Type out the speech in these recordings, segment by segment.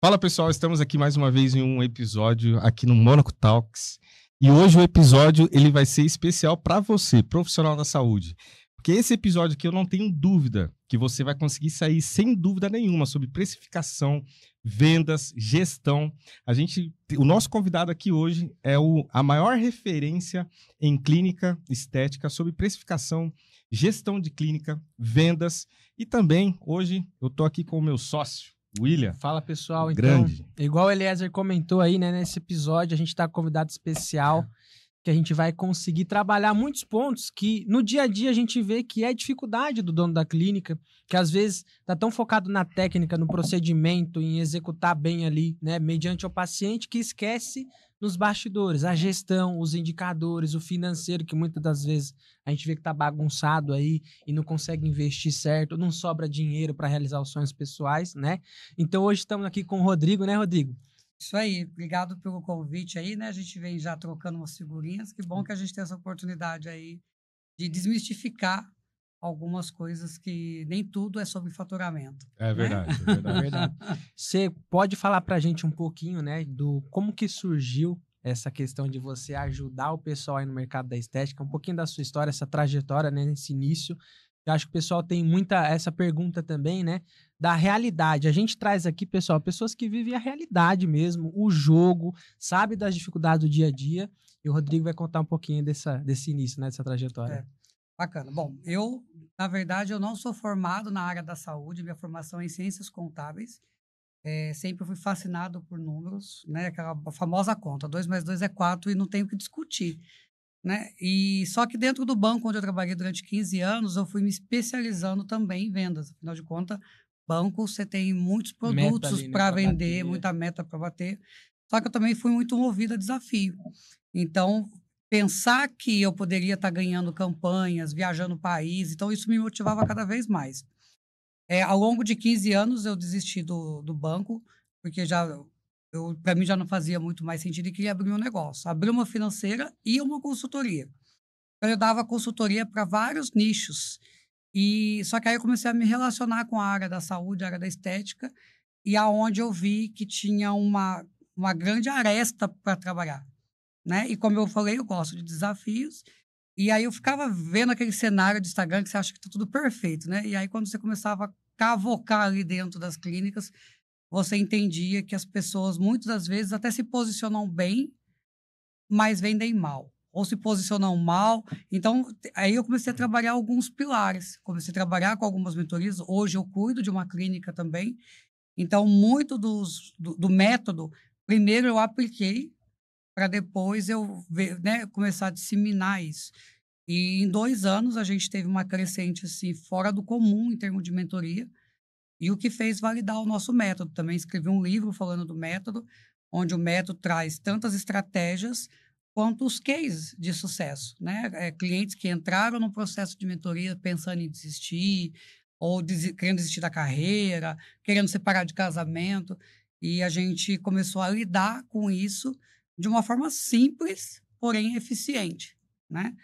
Fala pessoal, estamos aqui mais uma vez em um episódio aqui no Monaco Talks. E hoje o episódio ele vai ser especial para você, profissional da saúde. Porque esse episódio aqui eu não tenho dúvida que você vai conseguir sair sem dúvida nenhuma sobre precificação, vendas, gestão. O nosso convidado aqui hoje é a maior referência em clínica estética sobre precificação, gestão de clínica, vendas. E também hoje eu estou aqui com o meu sócio, William. Fala, pessoal. Grande. Então, igual o Eliezer comentou aí, né, nesse episódio, a gente tá com um convidado especial, que a gente vai conseguir trabalhar muitos pontos que no dia a dia a gente vê que é dificuldade do dono da clínica, que às vezes tá tão focado na técnica, no procedimento, em executar bem ali, né, mediante o paciente, que esquece nos bastidores, a gestão, os indicadores, o financeiro, que muitas das vezes a gente vê que tá bagunçado aí e não consegue investir certo, não sobra dinheiro para realizar os sonhos pessoais, né? Então hoje estamos aqui com o Rodrigo, né, Rodrigo? Isso aí, obrigado pelo convite aí, né? A gente vem já trocando umas figurinhas, que bom que a gente tem essa oportunidade aí de desmistificar algumas coisas que nem tudo é sobre faturamento. É verdade, né? É verdade. Você pode falar pra gente um pouquinho, né, do como que surgiu essa questão de você ajudar o pessoal aí no mercado da estética, um pouquinho da sua história, essa trajetória, né, nesse início. Eu acho que o pessoal tem muita essa pergunta também, né, da realidade. A gente traz aqui, pessoal, pessoas que vivem a realidade mesmo, o jogo, sabe das dificuldades do dia a dia. E o Rodrigo vai contar um pouquinho desse início, né, dessa trajetória. É, bacana. Bom, na verdade, eu não sou formado na área da saúde, minha formação é em ciências contábeis. Sempre fui fascinado por números, né, aquela famosa conta, 2 mais 2 é 4 e não tem o que discutir. Né? E só que dentro do banco onde eu trabalhei durante 15 anos, eu fui me especializando também em vendas. Afinal de contas, banco você tem muitos produtos para vender, muita meta para bater. Só que eu também fui muito movido a desafio. Então, pensar que eu poderia estar ganhando campanhas, viajando o país, então isso me motivava cada vez mais. Ao longo de 15 anos, eu desisti do banco, porque para mim já não fazia muito mais sentido e queria abrir um negócio. Abrir uma financeira e uma consultoria. Então, eu dava consultoria para vários nichos. Só que aí eu comecei a me relacionar com a área da saúde, a área da estética, e aonde eu vi que tinha uma grande aresta para trabalhar. Né? E como eu falei, eu gosto de desafios. E aí eu ficava vendo aquele cenário de Instagram que você acha que está tudo perfeito. Né? E aí quando você começava a cavocar ali dentro das clínicas, você entendia que as pessoas, muitas das vezes, até se posicionam bem, mas vendem mal. Ou se posicionam mal. Então, aí eu comecei a trabalhar alguns pilares. Comecei a trabalhar com algumas mentorias. Hoje eu cuido de uma clínica também. Então, muito do método, primeiro eu apliquei, para depois eu né, começar a disseminar isso. E em 2 anos, a gente teve uma crescente assim, fora do comum em termos de mentoria. E o que fez validar o nosso método. Também escrevi um livro falando do método, onde o método traz tantas estratégias quanto os cases de sucesso. Né? Clientes que entraram no processo de mentoria pensando em desistir, ou querendo desistir da carreira, querendo separar de casamento. E a gente começou a lidar com isso de uma forma simples, porém eficiente. Né?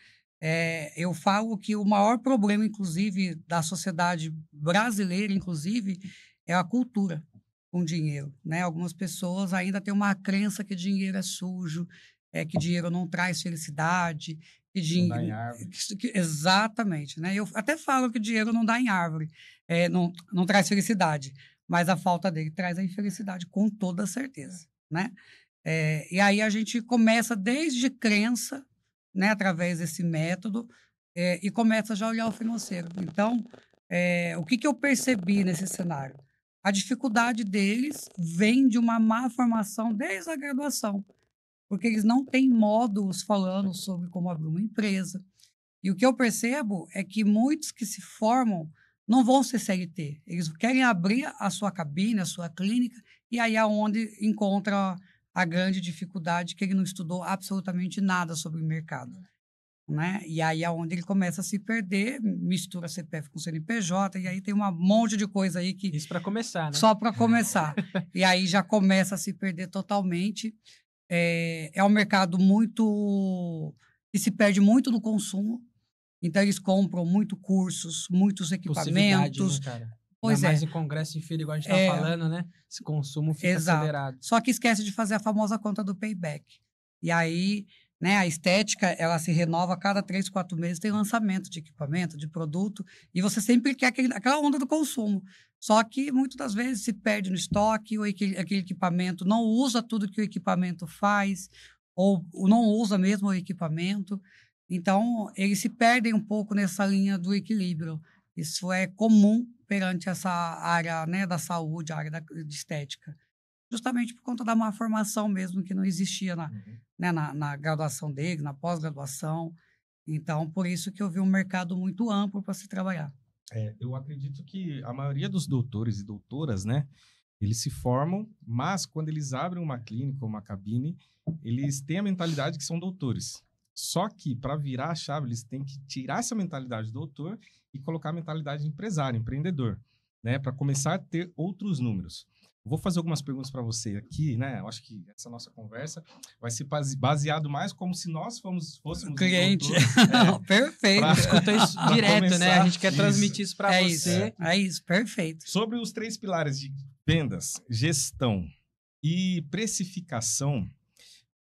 Eu falo que o maior problema, inclusive, da sociedade brasileira, inclusive, é a cultura com dinheiro. Né? Algumas pessoas ainda têm uma crença que dinheiro é sujo, que dinheiro não traz felicidade. Que dinheiro... Não dá em árvore. Exatamente. Né? Eu até falo que dinheiro não dá em árvore, não traz felicidade, mas a falta dele traz a infelicidade, com toda certeza. Né? E aí a gente começa desde crença, né, através desse método, e começa já a olhar o financeiro. Então, o que eu percebi nesse cenário? A dificuldade deles vem de uma má formação desde a graduação, porque eles não têm módulos falando sobre como abrir uma empresa. E o que eu percebo é que muitos que se formam não vão ser CLT. Eles querem abrir a sua cabine, a sua clínica, e aí é onde encontra a grande dificuldade, que ele não estudou absolutamente nada sobre o mercado. Né? E aí é onde ele começa a se perder, mistura CPF com CNPJ, e aí tem um monte de coisa aí que... Isso para começar, né? Só para começar. E aí já começa a se perder totalmente. É um mercado que se perde muito no consumo. Então, eles compram muito cursos, muitos equipamentos, né, cara? Pois Ainda é. mais em congresso em feira, igual a gente tá falando, né? Esse consumo fica acelerado. Só que esquece de fazer a famosa conta do payback. E aí, né, a estética, ela se renova a cada 3, 4 meses, tem lançamento de equipamento, de produto, e você sempre quer aquela onda do consumo. Só que, muitas das vezes, se perde no estoque, ou aquele equipamento não usa tudo que o equipamento faz, ou não usa mesmo o equipamento. Então, eles se perdem um pouco nessa linha do equilíbrio. Isso é comum perante essa área, né, da saúde, a área de estética. Justamente por conta da má formação mesmo, que não existia né, na graduação dele, na pós-graduação. Então, por isso que eu vi um mercado muito amplo para se trabalhar. Eu acredito que a maioria dos doutores e doutoras, né, eles se formam, mas quando eles abrem uma clínica ou uma cabine, eles têm a mentalidade que são doutores. Só que, para virar a chave, eles têm que tirar essa mentalidade de doutor e colocar a mentalidade de empresário, empreendedor, né? Para começar a ter outros números. Vou fazer algumas perguntas para você aqui, né? Eu acho que essa nossa conversa vai ser baseado mais como se nós fôssemos cliente. Doutores, Perfeito. Escuta isso direto, começar, né? A gente quer transmitir isso para você. É isso, perfeito. Sobre os 3 pilares de vendas, gestão e precificação,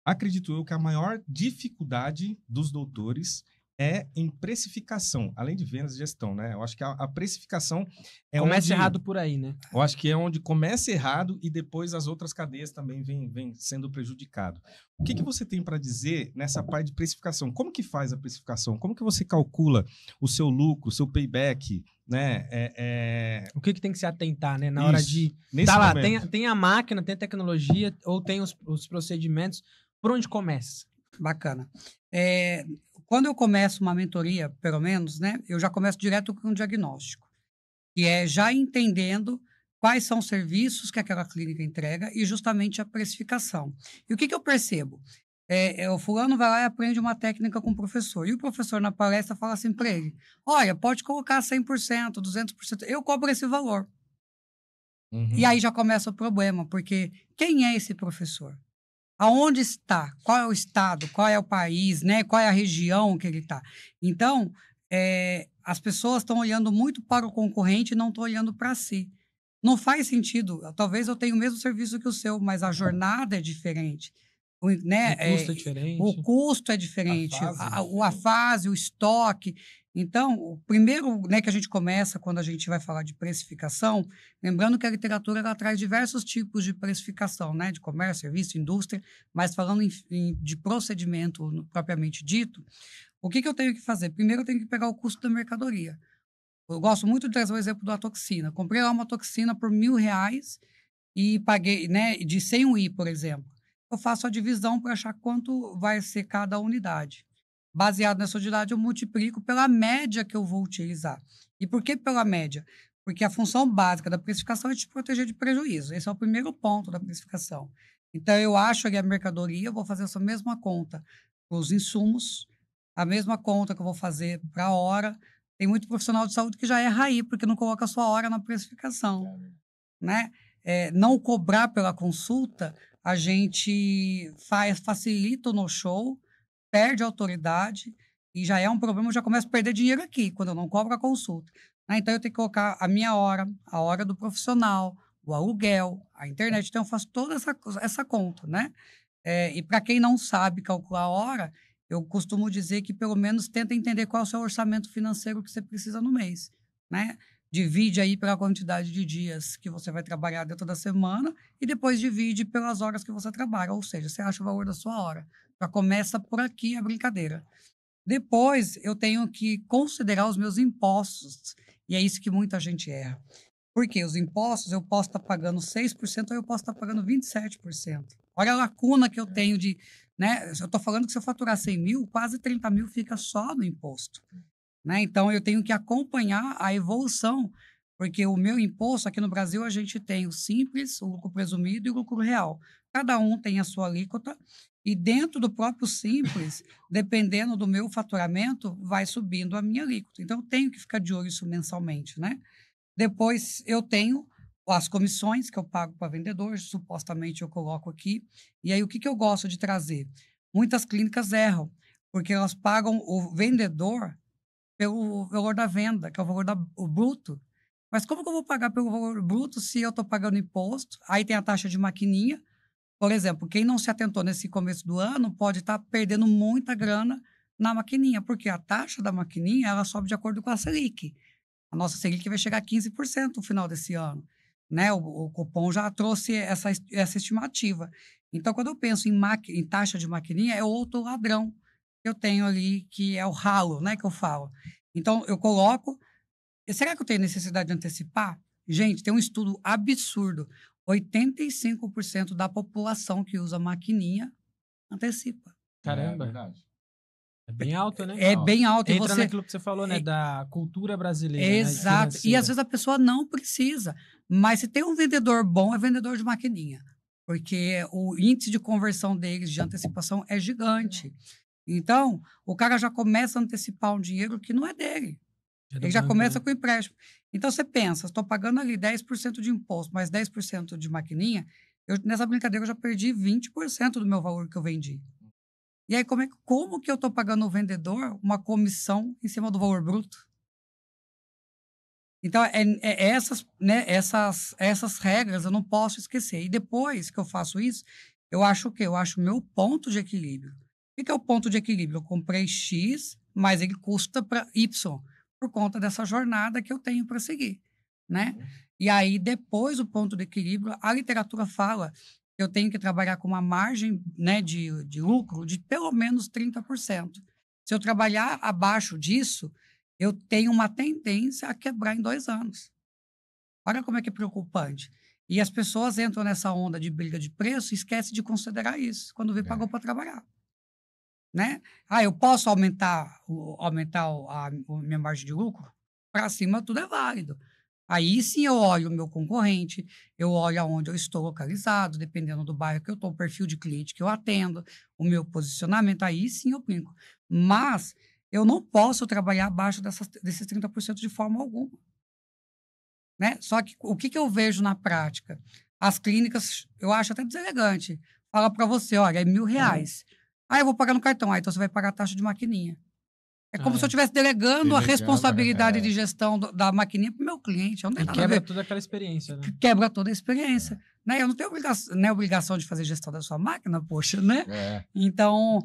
acredito eu que a maior dificuldade dos doutores é em precificação, além de vendas e gestão, né? Eu acho que a precificação é Começa errado por aí, né? Eu acho que é onde começa errado e depois as outras cadeias também vêm sendo prejudicado. O que você tem para dizer nessa parte de precificação? Como que faz a precificação? Como que você calcula o seu lucro, o seu payback, né? O que tem que se atentar, né? Na hora de... Nesse Tá lá, momento. tem a máquina, tem a tecnologia, ou tem os procedimentos. Por onde começa? Bacana. Quando eu começo uma mentoria, pelo menos, né, eu já começo direto com um diagnóstico, que é já entendendo quais são os serviços que aquela clínica entrega e justamente a precificação. E o que eu percebo? O fulano vai lá e aprende uma técnica com o professor, e o professor na palestra fala assim para ele, olha, pode colocar 100%, 200%, eu cobro esse valor. Uhum. E aí já começa o problema, porque quem é esse professor? Aonde está? Qual é o estado? Qual é o país? Né? Qual é a região que ele está? Então, as pessoas estão olhando muito para o concorrente e não estão olhando para si. Não faz sentido. Talvez eu tenha o mesmo serviço que o seu, mas a jornada é diferente. Né? O custo é diferente. O custo é diferente. A fase, o estoque. Então, o primeiro, né, que a gente começa quando a gente vai falar de precificação, lembrando que a literatura ela traz diversos tipos de precificação, né, de comércio, serviço, indústria, mas falando de procedimento propriamente dito, o que eu tenho que fazer? Primeiro, eu tenho que pegar o custo da mercadoria. Eu gosto muito de trazer o exemplo da toxina. Comprei lá uma toxina por R$1.000 e paguei, né, de 100 UI, por exemplo. Eu faço a divisão para achar quanto vai ser cada unidade. Baseado nessa unidade, eu multiplico pela média que eu vou utilizar. E por que pela média? Porque a função básica da precificação é te proteger de prejuízo. Esse é o primeiro ponto da precificação. Então, eu acho ali a mercadoria, eu vou fazer essa mesma conta para os insumos, a mesma conta que eu vou fazer para a hora. Tem muito profissional de saúde que já erra aí, porque não coloca a sua hora na precificação. Né? Não cobrar pela consulta, a gente facilita o no-show, perde a autoridade e já é um problema, eu já começo a perder dinheiro aqui, quando eu não cobro a consulta. Né? Então, eu tenho que colocar a minha hora, a hora do profissional, o aluguel, a internet. Então, eu faço toda essa conta, né? E para quem não sabe calcular a hora, eu costumo dizer que, pelo menos, tenta entender qual é o seu orçamento financeiro que você precisa no mês, né? Divide aí pela quantidade de dias que você vai trabalhar dentro da semana e depois divide pelas horas que você trabalha, ou seja, você acha o valor da sua hora. Já começa por aqui a brincadeira. Depois, eu tenho que considerar os meus impostos, e é isso que muita gente erra. Porque os impostos, eu posso estar pagando 6% ou eu posso estar pagando 27%. Olha a lacuna que eu tenho de... Né? Eu estou falando que se eu faturar 100 mil, quase 30 mil fica só no imposto. Né? Então, eu tenho que acompanhar a evolução, porque o meu imposto, aqui no Brasil, a gente tem o simples, o lucro presumido e o lucro real. Cada um tem a sua alíquota, e dentro do próprio simples, dependendo do meu faturamento, vai subindo a minha alíquota. Então, eu tenho que ficar de olho isso mensalmente, né? Depois, eu tenho as comissões que eu pago para vendedor, supostamente eu coloco aqui. E aí, o que eu gosto de trazer? Muitas clínicas erram, porque elas pagam o vendedor pelo valor da venda, que é o valor o bruto. Mas como que eu vou pagar pelo valor bruto se eu estou pagando imposto? Aí tem a taxa de maquininha. Por exemplo, quem não se atentou nesse começo do ano pode estar perdendo muita grana na maquininha, porque a taxa da maquininha ela sobe de acordo com a Selic. A nossa Selic vai chegar a 15% no final desse ano. Né? O Copom já trouxe essa estimativa. Então, quando eu penso em taxa de maquininha, é outro ladrão que eu tenho ali, que é o ralo, né, que eu falo. Então, eu coloco. Será que eu tenho necessidade de antecipar? Gente, tem um estudo absurdo. 85% da população que usa maquininha antecipa. Caramba. É verdade. É bem alto, né? É bem alto. Entra E você... naquilo que você falou, né? Da cultura brasileira. Exato. Né? E às vezes a pessoa não precisa. Mas se tem um vendedor bom, é vendedor de maquininha. Porque o índice de conversão deles de antecipação é gigante. Então, o cara já começa a antecipar um dinheiro que não é dele. Ele já começa com empréstimo. Então, você pensa, estou pagando ali 10% de imposto, mais 10% de maquininha, nessa brincadeira eu já perdi 20% do meu valor que eu vendi. E aí, como que eu estou pagando ao vendedor uma comissão em cima do valor bruto? Então, essas regras eu não posso esquecer. E depois que eu faço isso, eu acho o quê? Eu acho o meu ponto de equilíbrio. O que é o ponto de equilíbrio? Eu comprei X, mas ele custa para Y, por conta dessa jornada que eu tenho para seguir, né? E aí, depois do ponto de equilíbrio, a literatura fala que eu tenho que trabalhar com uma margem, né, de lucro de pelo menos 30%. Se eu trabalhar abaixo disso, eu tenho uma tendência a quebrar em 2 anos. Olha como é que é preocupante. E as pessoas entram nessa onda de briga de preço e esquecem de considerar isso, quando vê pagou para trabalhar. Né? Eu posso aumentar a minha margem de lucro? Para cima tudo é válido. Aí sim eu olho o meu concorrente, eu olho aonde eu estou localizado, dependendo do bairro que eu estou, o perfil de cliente que eu atendo, o meu posicionamento, aí sim eu brinco. Mas eu não posso trabalhar abaixo desses 30% de forma alguma. Né? Só que o que eu vejo na prática? As clínicas, eu acho até deselegante, fala para você, olha, é R$1.000. Eu vou pagar no cartão. Então você vai pagar a taxa de maquininha. É como se eu estivesse delegando a responsabilidade de gestão da maquininha para o meu cliente. Eu não tenho nada a ver. Quebra toda aquela experiência, né? Quebra toda a experiência. Né? Eu não tenho obrigação de fazer gestão da sua máquina, poxa, né? Então,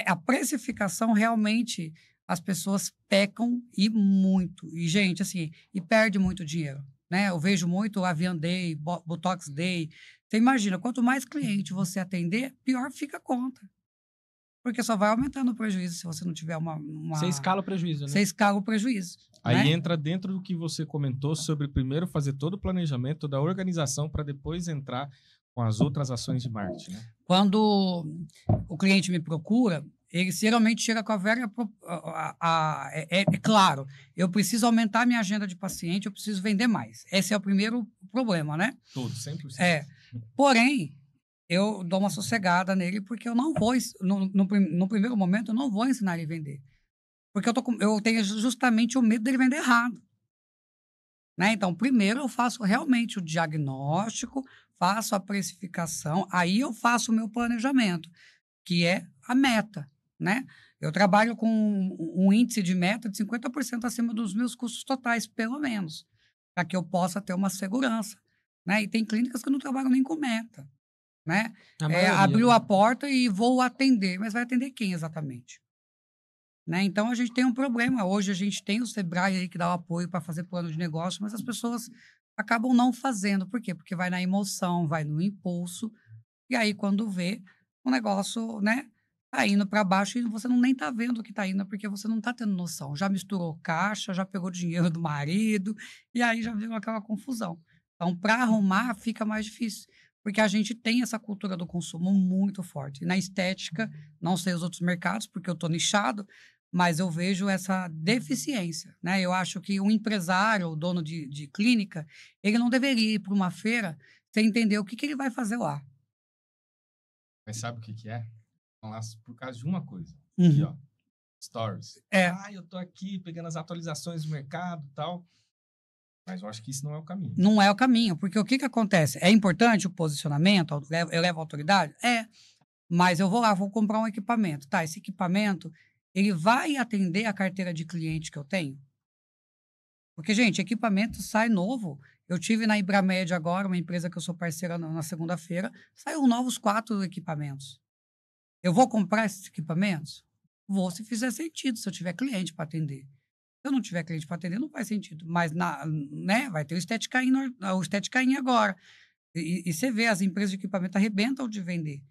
a precificação realmente, as pessoas pecam e muito. E, gente, assim, e perde muito dinheiro. Né? Eu vejo muito Avian Day, Botox Day. Você imagina, quanto mais cliente você atender, pior fica a conta. Porque só vai aumentando o prejuízo se você não tiver uma... Você escala o prejuízo, né? Você escala o prejuízo. Aí né? entra dentro do que você comentou sobre primeiro fazer todo o planejamento da organização para depois entrar com as outras ações de marketing, né? Quando o cliente me procura, ele geralmente chega com a velha... É claro, eu preciso aumentar a minha agenda de paciente, eu preciso vender mais. Esse é o primeiro problema, né? Todo, 100%. Porém, eu dou uma sossegada nele, porque eu não vou, no primeiro momento, eu não vou ensinar ele a vender. Porque eu tenho justamente o medo dele vender errado. Né? Então, primeiro eu faço realmente o diagnóstico, faço a precificação, aí eu faço o meu planejamento, que é a meta. Né? Eu trabalho com um índice de meta de 50% acima dos meus custos totais, pelo menos, para que eu possa ter uma segurança. Né? E tem clínicas que não trabalham nem com meta. Né? Abriu a porta e vou atender, mas vai atender quem exatamente? Né? Então, a gente tem um problema. Hoje, a gente tem o Sebrae aí que dá o apoio para fazer plano de negócio, mas as pessoas acabam não fazendo. Por quê? Porque vai na emoção, vai no impulso, e aí, quando vê, o negócio, né, tá indo para baixo e você nem tá vendo o que tá indo, porque você não tá tendo noção. Já misturou caixa, já pegou dinheiro do marido, e aí já virou aquela confusão. Então, para arrumar, fica mais difícil. Porque a gente tem essa cultura do consumo muito forte. Na estética, não sei os outros mercados, porque eu estou nichado, mas eu vejo essa deficiência. Né? Eu acho que um empresário, o dono de clínica, ele não deveria ir para uma feira sem entender o que ele vai fazer lá. Mas sabe o que é? Por causa de uma coisa. Uhum. Aqui, ó. Stories. Eu tô aqui pegando as atualizações do mercado e tal. Mas eu acho que isso não é o caminho. Não é o caminho, porque o que acontece? É importante o posicionamento, eu levo autoridade? Mas eu vou lá, vou comprar um equipamento. Tá, esse equipamento, ele vai atender a carteira de cliente que eu tenho? Porque, gente, equipamento sai novo. Eu tive na Ibramed agora, uma empresa que eu sou parceira na segunda-feira, saiu novos 4 equipamentos. Eu vou comprar esses equipamentos? Vou, se fizer sentido, se eu tiver cliente para atender. Se eu não tiver cliente para atender, não faz sentido. Mas, né, vai ter o Steadicam agora. E você vê, as empresas de equipamento arrebentam de vender.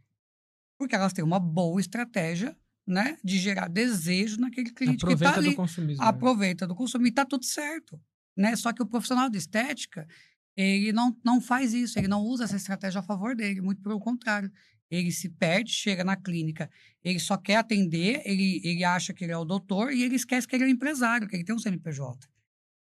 Porque elas têm uma boa estratégia, né, de gerar desejo naquele cliente que está ali. Do consumismo. Aproveita do consumo e está tudo certo. Né? Só que o profissional de estética, ele não faz isso, ele não usa essa estratégia a favor dele, muito pelo contrário. Ele se perde, chega na clínica, ele só quer atender, ele acha que ele é o doutor e ele esquece que ele é um empresário, que ele tem um CNPJ.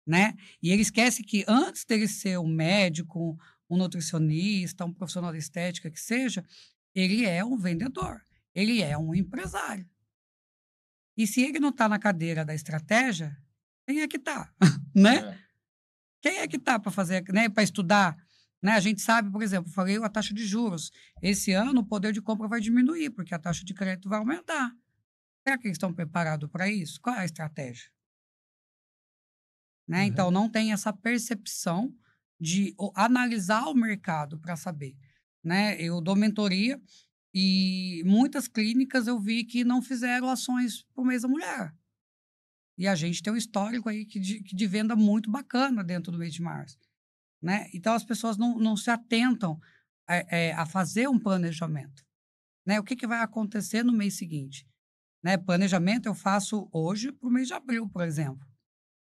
Né? E ele esquece que antes dele ser um médico, um nutricionista, um profissional de estética que seja, ele é um vendedor, ele é um empresário. E se ele não está na cadeira da estratégia, quem é que está? Né? Quem é que está para fazer, né, para estudar? Né? A gente sabe, por exemplo, falei a taxa de juros. Esse ano o poder de compra vai diminuir, porque a taxa de crédito vai aumentar. Será que eles estão preparados para isso? Qual é a estratégia? Né? Então, não tem essa percepção de analisar o mercado para saber. Né? Eu dou mentoria e muitas clínicas eu vi que não fizeram ações por mês da mulher. E a gente tem um histórico aí de venda muito bacana dentro do mês de março. Né? Então, as pessoas não se atentam a fazer um planejamento. Né? O que vai acontecer no mês seguinte? Né? Planejamento eu faço hoje para o mês de abril, por exemplo.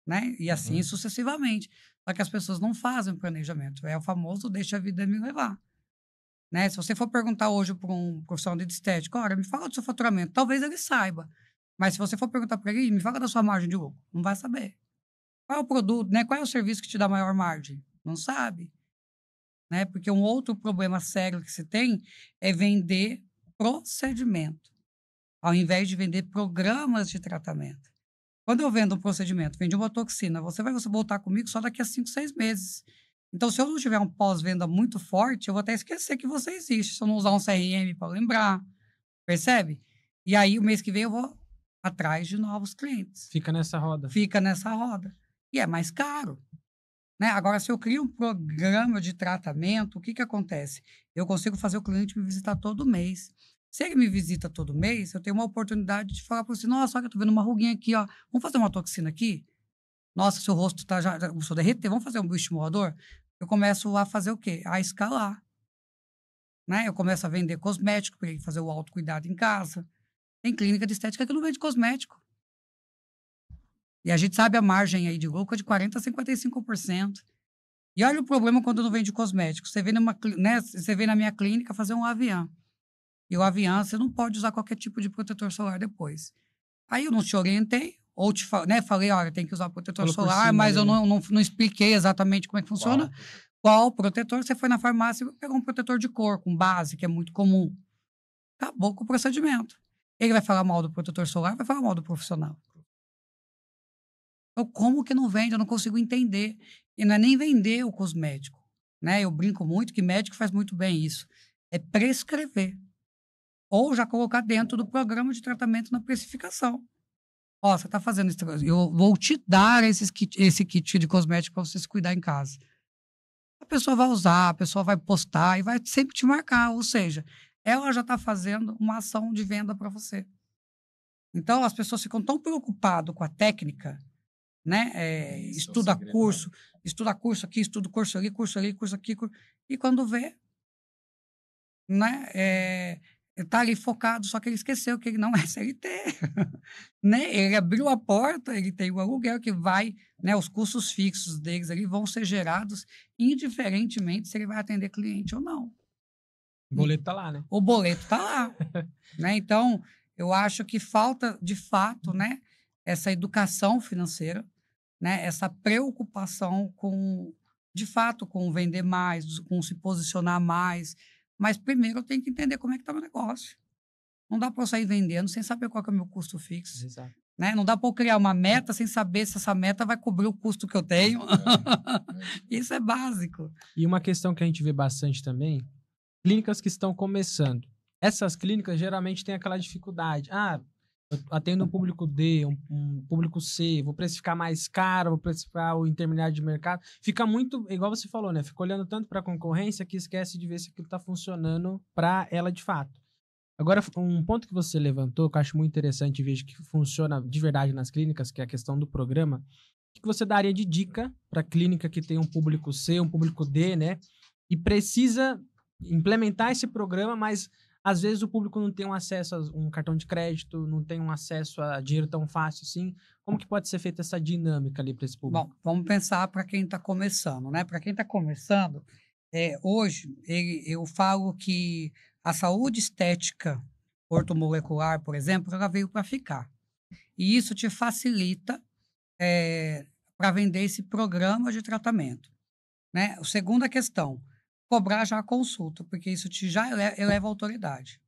Né? E assim sucessivamente. Só que as pessoas não fazem planejamento. É o famoso deixa a vida me levar. Né? Se você for perguntar hoje para um profissional de estética, olha, me fala do seu faturamento, talvez ele saiba. Mas se você for perguntar para ele, me fala da sua margem de lucro, não vai saber. Qual é o produto, né? Qual é o serviço que te dá maior margem? Não sabe. Né? Porque um outro problema sério que se tem é vender procedimento, ao invés de vender programas de tratamento. Quando eu vendo um procedimento, vendi uma toxina, você vai voltar comigo só daqui a 5, 6 meses. Então, se eu não tiver um pós-venda muito forte, eu vou até esquecer que você existe, se eu não usar um CRM para lembrar. Percebe? E aí, o mês que vem, eu vou atrás de novos clientes. Fica nessa roda. Fica nessa roda. E é mais caro. Né? Agora, se eu crio um programa de tratamento, o que acontece? Eu consigo fazer o cliente me visitar todo mês. Se ele me visita todo mês, eu tenho uma oportunidade de falar para você, nossa, olha, eu tô vendo uma ruguinha aqui, ó. Vamos fazer uma toxina aqui? Nossa, seu rosto já começou a derreter, vamos fazer um bioestimulador? Eu começo a fazer o quê? A escalar. Né? Eu começo a vender cosmético para ele fazer o autocuidado em casa. Tem clínica de estética que não vende cosmético. E a gente sabe a margem aí de lucro de 40% a 55%. E olha o problema quando não vende cosmético. Você vem né, você vem na minha clínica fazer um Avian. E o Avian, você não pode usar qualquer tipo de protetor solar depois. Aí eu não te orientei, ou né, falei, olha, tem que usar protetor solar, cima, mas eu não expliquei exatamente como é que funciona. Qual protetor? Você foi na farmácia e pegou um protetor de cor, com base, que é muito comum. Acabou com o procedimento. Ele vai falar mal do protetor solar, vai falar mal do profissional. Então, como que não vende? Eu não consigo entender. E não é nem vender o cosmético. Né? Eu brinco muito que médico faz muito bem isso. É prescrever. Ou já colocar dentro do programa de tratamento na precificação. Ó, você está fazendo isso. Eu vou te dar esse kit de cosmético para você se cuidar em casa. A pessoa vai usar, a pessoa vai postar e vai sempre te marcar. Ou seja, ela já está fazendo uma ação de venda para você. Então, as pessoas ficam tão preocupadas com a técnica, né? Estuda curso aqui, estuda curso ali, curso ali, curso aqui. E quando vê, né? Tá ali focado, só que ele esqueceu que ele não é CLT. Né? Ele abriu a porta, ele tem o aluguel que vai, né? Os custos fixos deles ali vão ser gerados indiferentemente se ele vai atender cliente ou não. O boleto tá lá, né? O boleto tá lá. Né? Então, eu acho que falta, de fato, né? Essa educação financeira, né? Essa preocupação com, de fato, com vender mais, com se posicionar mais. Mas primeiro eu tenho que entender como é que está o meu negócio. Não dá para eu sair vendendo sem saber qual que é o meu custo fixo. Exato. Né? Não dá para eu criar uma meta sem saber se essa meta vai cobrir o custo que eu tenho. Isso é básico. E uma questão que a gente vê bastante também, clínicas que estão começando. Essas clínicas geralmente têm aquela dificuldade. eu atendo um público D, um público C, vou precificar mais caro, vou precificar o intermediário de mercado. Fica muito, igual você falou, né? Fica olhando tanto para a concorrência que esquece de ver se aquilo está funcionando para ela de fato. Agora, um ponto que você levantou, que eu acho muito interessante e vejo que funciona de verdade nas clínicas, que é a questão do programa. O que você daria de dica para clínica que tem um público C, um público D, né? E precisa implementar esse programa, mas às vezes o público não tem um acesso a um cartão de crédito, não tem um acesso a dinheiro tão fácil assim. Como que pode ser feita essa dinâmica ali para esse público? Bom, vamos pensar para quem está começando, né? Para quem está começando, hoje eu falo que a saúde estética ortomolecular, por exemplo, ela veio para ficar. E isso te facilita para vender esse programa de tratamento, né? A segunda questão, cobrar já a consulta, porque isso já eleva a autoridade,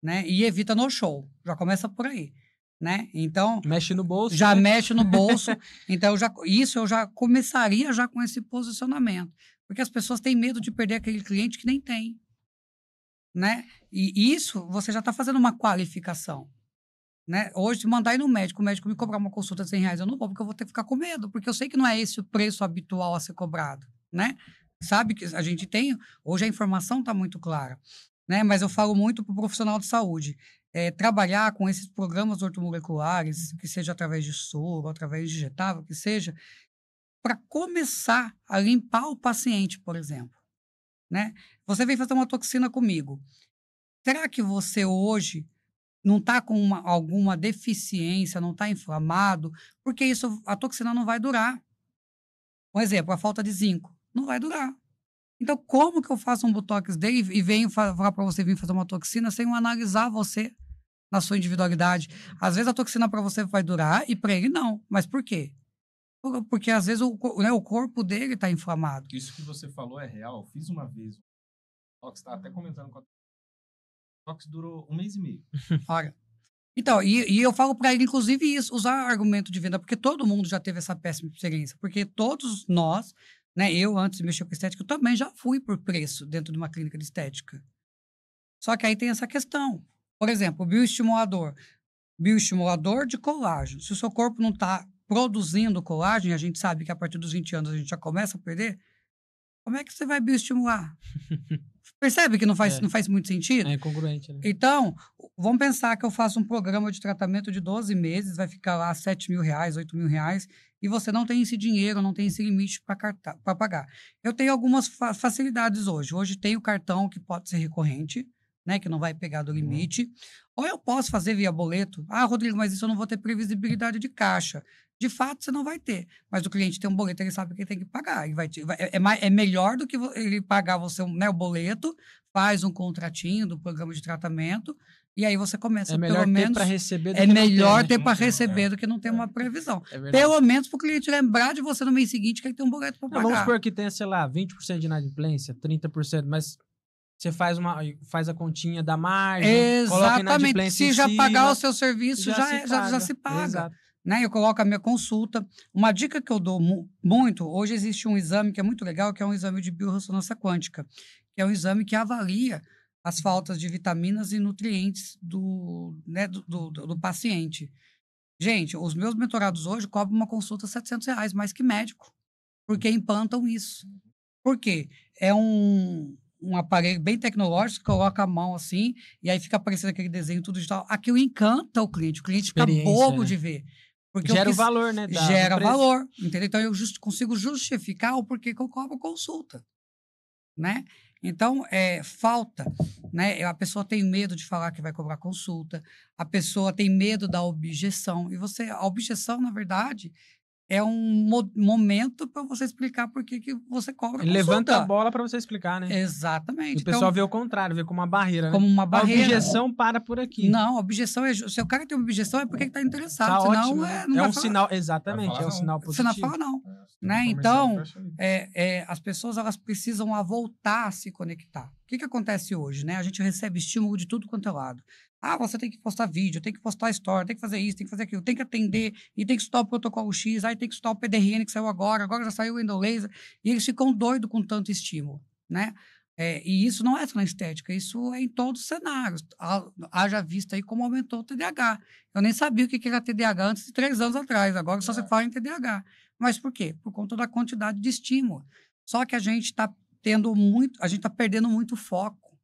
né? E evita no show, já começa por aí, né? Então, mexe no bolso. Já né? mexe no bolso, então eu já começaria já com esse posicionamento, porque as pessoas têm medo de perder aquele cliente que nem tem, né? E isso você já está fazendo uma qualificação. Né? Hoje, se mandar ir no médico, o médico me cobrar uma consulta de R$100, eu não vou, porque eu vou ter que ficar com medo, porque eu sei que não é esse o preço habitual a ser cobrado, né? Sabe que a gente tem, hoje a informação está muito clara, né? Mas eu falo muito para o profissional de saúde, trabalhar com esses programas ortomoleculares, que seja através de soro, através de injetável, que seja, para começar a limpar o paciente, por exemplo, né? Você vem fazer uma toxina comigo, será que você hoje não está com alguma deficiência, não está inflamado, porque a toxina não vai durar. Um exemplo, a falta de zinco, não vai durar. Então, como que eu faço um botox dele e venho falar para você vir fazer uma toxina sem eu analisar você na sua individualidade? Às vezes a toxina para você vai durar e para ele não. Mas por quê? Porque às vezes o corpo dele está inflamado. Isso que você falou é real. Eu fiz uma vez. O Tox está até comentando com a Tox durou 1 mês e meio. Olha. Então, e eu falo para ele, inclusive, isso, usar argumento de venda, porque todo mundo já teve essa péssima experiência. Porque todos nós, né, eu antes de mexer com estética, eu também já fui por preço dentro de uma clínica de estética. Só que aí tem essa questão. Por exemplo, bioestimulador de colágeno. Se o seu corpo não está produzindo colágeno, e a gente sabe que a partir dos 20 anos a gente já começa a perder, como é que você vai bioestimular? Percebe que não faz muito sentido? É incongruente, né? Então, vamos pensar que eu faço um programa de tratamento de 12 meses, vai ficar lá R$7.000, R$8.000, e você não tem esse dinheiro, não tem esse limite para pagar. Eu tenho algumas facilidades hoje. Hoje tem o cartão que pode ser recorrente, né, que não vai pegar do limite. Ou eu posso fazer via boleto. Ah, Rodrigo, mas isso eu não vou ter previsibilidade de caixa. De fato, você não vai ter. Mas o cliente tem um boleto, ele sabe que ele tem que pagar. É melhor do que ele pagar você, né, o boleto, faz um contratinho do programa de tratamento, e aí você começa, É melhor pelo ter menos... para receber do É que melhor não ter ter, para receber do que não ter uma previsão. É verdade. Pelo menos para o cliente lembrar de você no mês seguinte que ele tem um boleto para Não, pagar. vamos supor que tenha, sei lá, 20% de inadimplência, 30%, mas você faz a continha da margem, coloca Exatamente. inadimplência Se em já cima, pagar o seu serviço, já já se paga. Exato. Né? Eu coloco a minha consulta. Uma dica que eu dou muito, hoje existe um exame que é muito legal, que é um exame de biorressonância quântica, que é um exame que avalia as faltas de vitaminas e nutrientes do paciente. Gente, os meus mentorados hoje cobram uma consulta R$700, mais que médico, porque implantam isso. Por quê? É um aparelho bem tecnológico, você coloca a mão assim, e aí fica aparecendo aquele desenho tudo digital. Aquilo encanta o cliente fica bobo, né, de ver. Porque gera o valor, né? Gera valor, entendeu? Então eu consigo justificar o porquê que eu cobro consulta, né? Então, falta, né? A pessoa tem medo de falar que vai cobrar consulta, a pessoa tem medo da objeção, e a objeção, na verdade, é um momento para você explicar por que você cobra consulta. Levanta a bola para você explicar, né? Exatamente. E o pessoal vê o contrário, vê como uma barreira, como uma barreira. A objeção para por aqui. Não, a objeção se o cara tem uma objeção é porque ele está interessado, tá senão ótimo, não é um sinal, exatamente, é um sinal positivo. Você não fala não, né? Então, as pessoas elas precisam voltar a se conectar. O que acontece hoje, né? A gente recebe estímulo de tudo quanto é lado. Ah, você tem que postar vídeo, tem que postar story, tem que fazer isso, tem que fazer aquilo, tem que atender, e tem que estudar o protocolo X, aí tem que estudar o PDRN que saiu agora já saiu o endolaser, e eles ficam doidos com tanto estímulo, né? E isso não é só na estética, isso é em todos os cenários. Haja vista aí como aumentou o TDAH. Eu nem sabia o que era TDAH antes de 3 anos atrás, agora só se fala em TDAH. Mas por quê? Por conta da quantidade de estímulo. Só que a gente está perdendo muito foco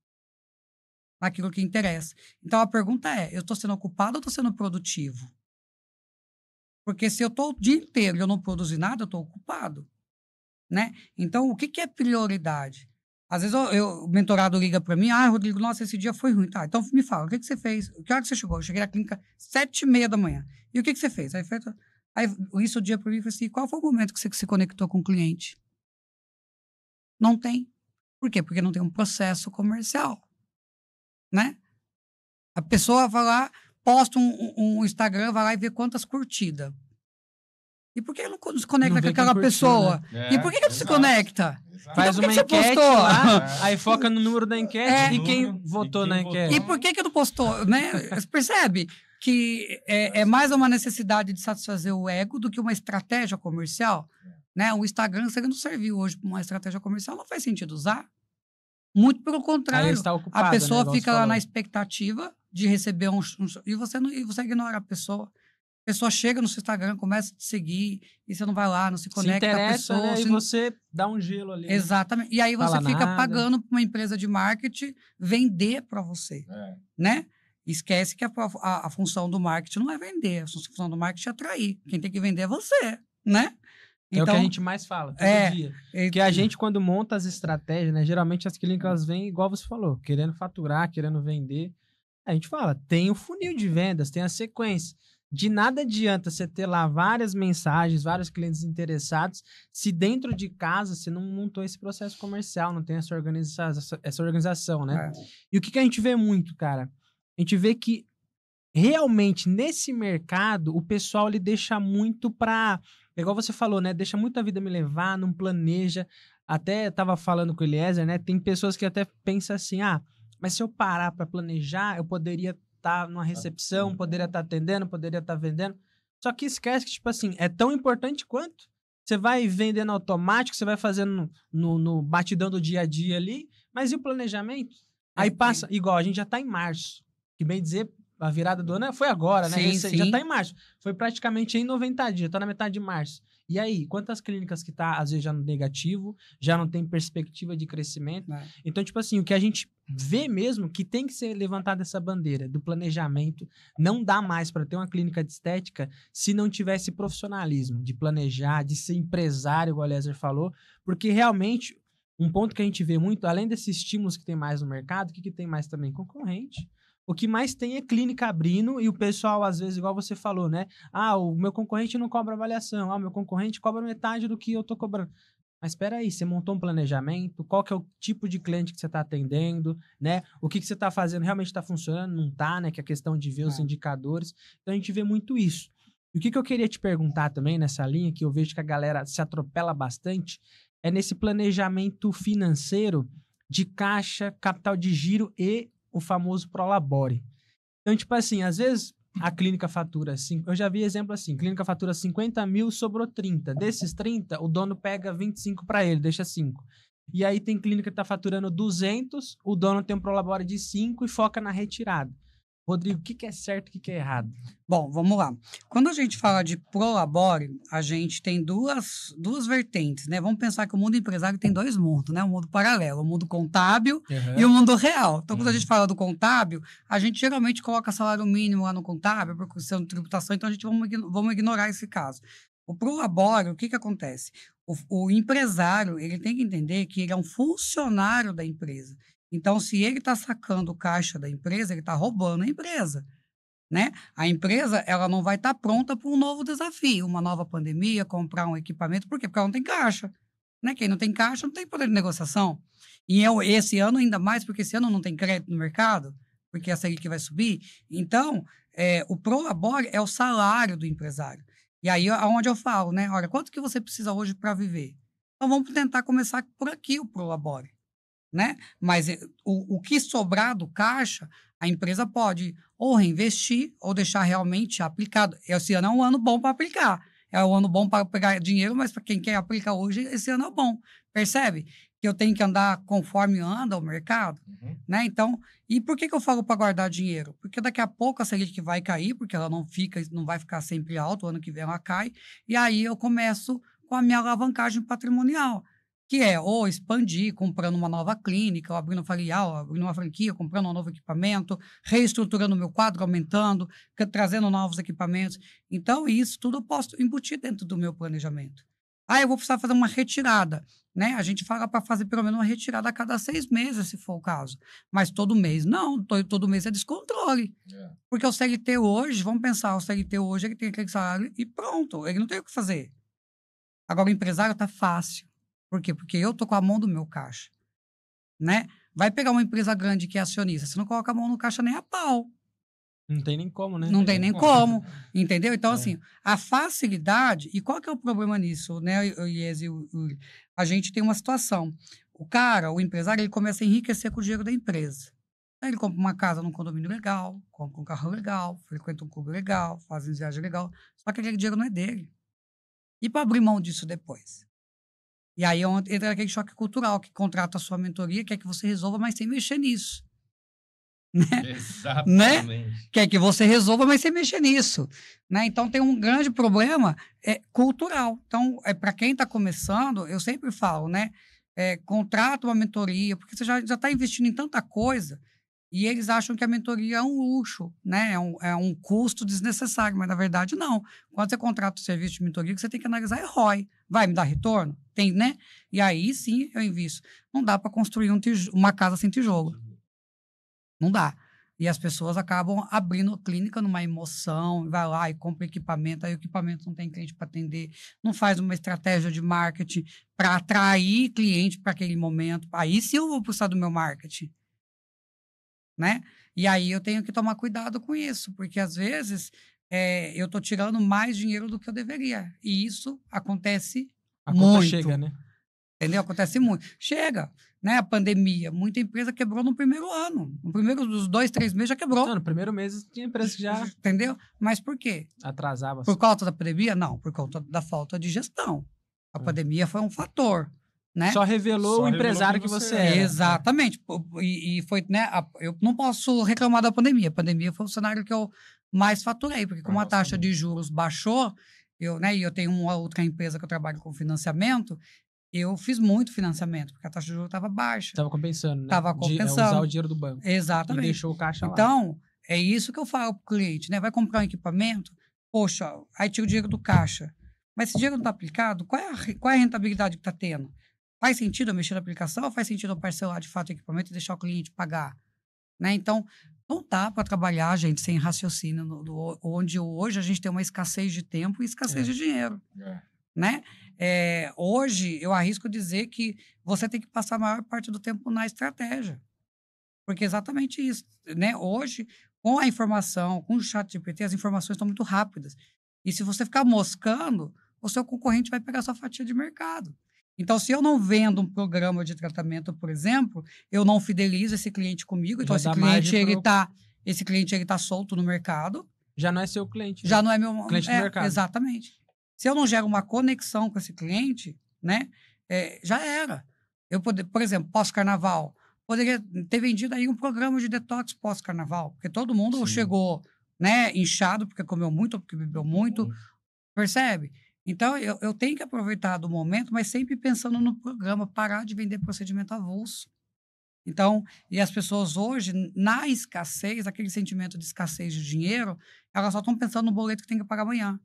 naquilo que interessa. Então a pergunta é, eu estou sendo ocupado ou estou sendo produtivo? Porque se eu estou o dia inteiro e eu não produzir nada, eu estou ocupado, né? Então, o que é prioridade? Às vezes o mentorado liga para mim, Rodrigo, nossa, esse dia foi ruim. Tá, então me fala, o que você fez? Que hora que você chegou? Eu cheguei na clínica 7h30 da manhã. E o que você fez? Aí isso o dia para mim foi assim, qual foi o momento que você se conectou com o cliente? Não tem. Por quê? Porque não tem um processo comercial, né? A pessoa vai lá, posta um Instagram, vai lá e vê quantas curtidas. E por que não se conecta com aquela pessoa? Né? E por que não se conecta? Faz uma enquete lá, aí foca no número da enquete e quem votou na enquete. E por que não postou? Né? Você percebe que é mais uma necessidade de satisfazer o ego do que uma estratégia comercial? Né? O Instagram, se ele não serviu hoje para uma estratégia comercial, não faz sentido usar. Muito pelo contrário. Ocupado, a pessoa né, fica lá na expectativa de receber e você ignora a pessoa. A pessoa chega no seu Instagram, começa a te seguir, e você não vai lá, não se conecta com a pessoa. Né? E você dá um gelo ali. Exatamente. Né? E aí você fica pagando para uma empresa de marketing vender para você. Né? Esquece que a função do marketing não é vender, a função do marketing é atrair. Quem tem que vender é você, né? Então, é o que a gente mais fala todo dia. Porque a gente, quando monta as estratégias, né? Geralmente as clínicas vêm, igual você falou, querendo faturar, querendo vender. A gente fala, tem o funil de vendas, tem a sequência. De nada adianta você ter lá várias mensagens, vários clientes interessados, se dentro de casa você não montou esse processo comercial, não tem essa organização, né? E o que a gente vê muito, cara? A gente vê que realmente nesse mercado o pessoal ele deixa muito pra... Igual você falou, né? Deixa muito a vida me levar, não planeja. Até tava falando com o Eliezer, né? Tem pessoas que até pensam assim, mas se eu parar para planejar, eu poderia estar numa recepção, poderia estar atendendo, poderia estar vendendo. Só que esquece que, tipo assim, é tão importante quanto. Você vai vendendo automático, você vai fazendo no batidão do dia a dia ali, mas e o planejamento? Aí passa, igual, a gente já tá em março, que bem dizer, a virada do ano foi agora, né? Sim. Já tá em março. Foi praticamente em 90 dias, tá na metade de março. E aí, quantas clínicas que tá, às vezes, já no negativo, já não tem perspectiva de crescimento? Então, tipo assim, o que a gente vê mesmo que tem que ser levantada essa bandeira do planejamento, não dá mais para ter uma clínica de estética se não tivesse profissionalismo, de planejar, de ser empresário, igual o Eliezer falou, porque realmente, um ponto que a gente vê muito, além desses estímulos que tem mais no mercado, o que tem mais também? Concorrente. O que mais tem é clínica abrindo e o pessoal, às vezes, igual você falou, né? O meu concorrente não cobra avaliação. O meu concorrente cobra metade do que eu tô cobrando. Mas espera aí, você montou um planejamento? Qual que é o tipo de cliente que você está atendendo, né? O que você está fazendo realmente está funcionando? Não está, né? Que é a questão de ver os indicadores. Então, a gente vê muito isso. E o que eu queria te perguntar também nessa linha, que eu vejo que a galera se atropela bastante, é nesse planejamento financeiro de caixa, capital de giro e o famoso Prolabore. Então, tipo assim, às vezes a clínica fatura, eu já vi exemplo assim, clínica fatura 50 mil, sobrou 30. Desses 30, o dono pega 25 para ele, deixa 5. E aí tem clínica que tá faturando 200, o dono tem um Prolabore de 5 e foca na retirada. Rodrigo, o que é certo e o que é errado? Bom, vamos lá. Quando a gente fala de Prolabore, a gente tem duas vertentes, né? Vamos pensar que o mundo empresário tem 2 mundos, né? O mundo paralelo, o mundo contábil e o mundo real. Então, quando a gente fala do contábil, a gente geralmente coloca salário mínimo lá no contábil, por questão de tributação, então a gente vamos ignorar esse caso. O Prolabore, o que acontece? O empresário, ele tem que entender que ele é um funcionário da empresa. Então, se ele está sacando o caixa da empresa, ele está roubando a empresa, né? A empresa, ela não vai estar pronta para um novo desafio, uma nova pandemia, comprar um equipamento. Por quê? Porque ela não tem caixa, né? Quem não tem caixa não tem poder de negociação. E esse ano ainda mais, porque esse ano não tem crédito no mercado, porque essa aí que vai subir. Então, o Prolabore é o salário do empresário. E aí é onde eu falo, né? Olha, quanto que você precisa hoje para viver? Então, vamos tentar começar por aqui o Prolabore. Né? Mas o que sobrar do caixa, a empresa pode ou reinvestir ou deixar realmente aplicado. Esse ano é um ano bom para aplicar. é o ano bom para pegar dinheiro, mas para quem quer aplicar hoje, esse ano é bom. Percebe? Que eu tenho que andar conforme anda o mercado, né? Então, e por que eu falo para guardar dinheiro? Porque daqui a pouco a Selic vai cair, porque ela não vai ficar sempre alta, o ano que vem ela cai, e aí eu começo com a minha alavancagem patrimonial, que é ou expandir, comprando uma nova clínica, ou abrindo filial, abrindo uma franquia, comprando um novo equipamento, reestruturando o meu quadro, aumentando, trazendo novos equipamentos. Então, isso tudo eu posso embutir dentro do meu planejamento. Eu vou precisar fazer uma retirada, né? A gente fala para fazer pelo menos uma retirada a cada 6 meses, se for o caso. Mas todo mês, não. Todo mês é descontrole. Porque o CLT hoje, vamos pensar, o CLT hoje ele tem aquele salário e pronto, ele não tem o que fazer. Agora, o empresário tá fácil. Por quê? Porque eu tô com a mão do meu caixa, né? Vai pegar uma empresa grande que é acionista, você não coloca a mão no caixa nem a pau. Não tem nem como, né? Não tem nem como, entendeu? Então, assim, a facilidade... E qual que é o problema nisso, né, Ies e a gente tem uma situação. O empresário, ele começa a enriquecer com o dinheiro da empresa. Aí ele compra uma casa num condomínio legal, compra um carro legal, frequenta um clube legal, faz uma viagem legal. Só que aquele dinheiro não é dele. E para abrir mão disso depois? E aí entra aquele choque cultural, que contrata a sua mentoria, quer que você resolva, mas sem mexer nisso. Né? Exatamente. Né? Quer que você resolva, mas sem mexer nisso. Né? Então, tem um grande problema cultural. Então, para quem está começando, eu sempre falo, né? Contrata uma mentoria, porque você já está investindo em tanta coisa, e eles acham que a mentoria é um luxo, né? É um custo desnecessário, mas na verdade não. Quando você contrata o serviço de mentoria, você tem que analisar ROI. Vai me dar retorno? Tem, né? E aí sim eu invisto. Não dá para construir uma casa sem tijolo. Não dá. E as pessoas acabam abrindo a clínica numa emoção, vai lá e compra equipamento, aí o equipamento não tem cliente para atender, não faz uma estratégia de marketing para atrair cliente para aquele momento. Aí sim eu vou precisar do meu marketing. Né? E aí eu tenho que tomar cuidado com isso, porque às vezes eu estou tirando mais dinheiro do que eu deveria. E isso acontece muito. Chega, né? Entendeu? Acontece muito. Chega, né? A pandemia, muita empresa quebrou no primeiro ano. No primeiro dos 2, 3 meses já quebrou. Não, no primeiro mês tinha empresa que já... Entendeu? Mas por quê? Atrasava. Por causa da pandemia? Não, por conta da falta de gestão. A pandemia foi um fator. Né? Só revelou o empresário que você era. Exatamente. E foi, né? Eu não posso reclamar da pandemia. A pandemia foi o cenário que eu mais faturei, porque como a taxa de juros baixou, e eu tenho uma outra empresa que eu trabalho com financiamento, eu fiz muito financiamento, porque a taxa de juros estava baixa. Estava compensando, né? Estava compensando. Usar o dinheiro do banco. Exatamente. E deixou o caixa lá. Então, é isso que eu falo para o cliente, né? Vai comprar um equipamento, poxa, aí tira o dinheiro do caixa. Mas se o dinheiro não está aplicado, qual é a rentabilidade que está tendo? Faz sentido eu mexer na aplicação ou faz sentido eu parcelar de fato o equipamento e deixar o cliente pagar? Né? Então, não dá para trabalhar, gente, sem raciocínio, onde hoje a gente tem uma escassez de tempo e escassez de dinheiro. Né? Hoje, eu arrisco dizer que você tem que passar a maior parte do tempo na estratégia. Porque é exatamente isso. Né? Hoje, com a informação, com o ChatGPT, as informações estão muito rápidas. E se você ficar moscando, o seu concorrente vai pegar sua fatia de mercado. Então, se eu não vendo um programa de tratamento, por exemplo, eu não fidelizo esse cliente comigo, então esse cliente ele tá solto no mercado. Já não é seu cliente. Já não é meu cliente do mercado. Exatamente. Se eu não gero uma conexão com esse cliente, né, já era. Por exemplo, pós-carnaval, poderia ter vendido aí um programa de detox pós-carnaval, porque todo mundo chegou, né, inchado, porque comeu muito, porque bebeu muito, percebe? Então, eu tenho que aproveitar do momento, mas sempre pensando no programa, parar de vender procedimento avulso. Então, e as pessoas hoje, na escassez, aquele sentimento de escassez de dinheiro, elas só estão pensando no boleto que tem que pagar amanhã.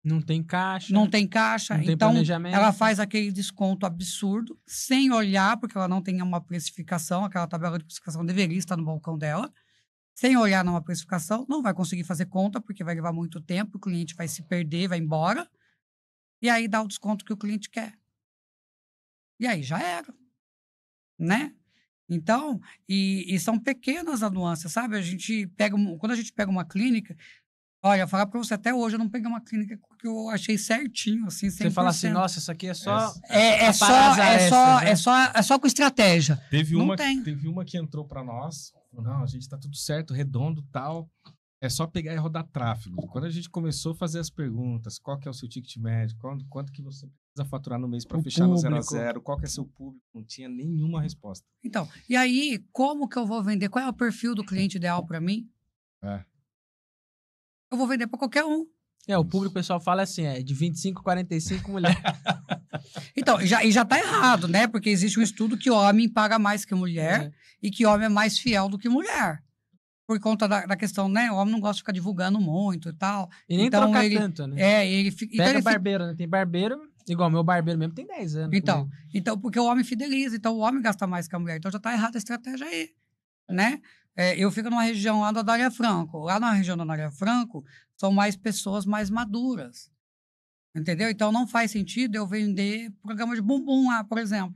Não tem caixa. Não tem caixa. Não tem então, planejamento. Ela faz aquele desconto absurdo, sem olhar, porque ela não tem uma precificação, aquela tabela de precificação deveria estar no balcão dela. Sem olhar numa precificação, não vai conseguir fazer conta, porque vai levar muito tempo, o cliente vai se perder, vai embora. E aí dá o desconto que o cliente quer. E aí já era. Né? Então, e são pequenas as nuances, sabe? Quando a gente pega uma clínica, olha, falar para você, até hoje eu não peguei uma clínica que eu achei certinho, assim, 100%. Você fala assim, nossa, isso aqui é só... É só com estratégia. Teve uma que entrou para nós, falou, não, a gente tá tudo certo, redondo, tal. é só pegar e rodar tráfego. Quando a gente começou a fazer as perguntas, qual que é o seu ticket médio, quanto que você precisa faturar no mês para fechar no 0 a 0, qual que é seu público, não tinha nenhuma resposta. Então, e aí, como que eu vou vender? Qual é o perfil do cliente ideal para mim? Eu vou vender para qualquer um. O público, o pessoal fala assim, de 25 a 45 mulher. Então, já tá errado, né? Porque existe um estudo que homem paga mais que mulher e que homem é mais fiel do que mulher. Por conta da questão, né? O homem não gosta de ficar divulgando muito e tal. E nem então, troca tanto, né? ele fica... Pega barbeiro, né? Tem barbeiro, igual meu barbeiro mesmo, tem 10 anos. Então, porque o homem fideliza, então o homem gasta mais que a mulher. Então já tá errada a estratégia aí, né? Eu fico numa região lá da Dália Franco. Lá na região da Dália Franco, são mais pessoas mais maduras. Entendeu? Então não faz sentido eu vender programa de bumbum lá, por exemplo.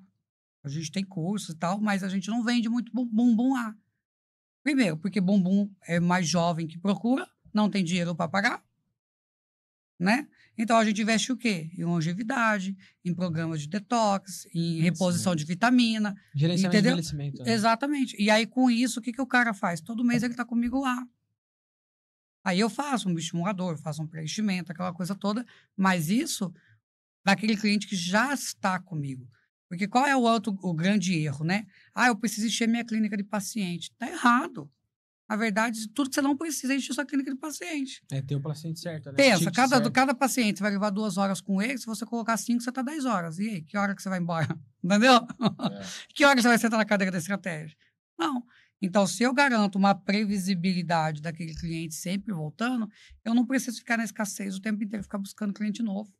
A gente tem cursos e tal, mas a gente não vende muito bumbum lá. Primeiro, porque bumbum é mais jovem que procura, não tem dinheiro para pagar, né? Então a gente investe o quê? Em longevidade, em programas de detox, em reposição de vitamina. Gerenciamento entendeu? de envelhecimento. Né? Exatamente. E aí com isso, o que o cara faz? Todo mês ele tá comigo lá. Aí eu faço um estimulador, faço um preenchimento, aquela coisa toda, mas isso daquele cliente que já está comigo. Porque qual é o grande erro, né? Eu preciso encher minha clínica de paciente. Tá errado. Na verdade, tudo que você não precisa é encher sua clínica de paciente. Tem o paciente certo, né? Pensa, cada paciente, você vai levar 2 horas com ele, se você colocar 5, você tá 10 horas. E aí, que hora que você vai embora? Entendeu? Que hora que você vai sentar na cadeira da estratégia? Não. Então, se eu garanto uma previsibilidade daquele cliente sempre voltando, eu não preciso ficar na escassez o tempo inteiro, ficar buscando cliente novo.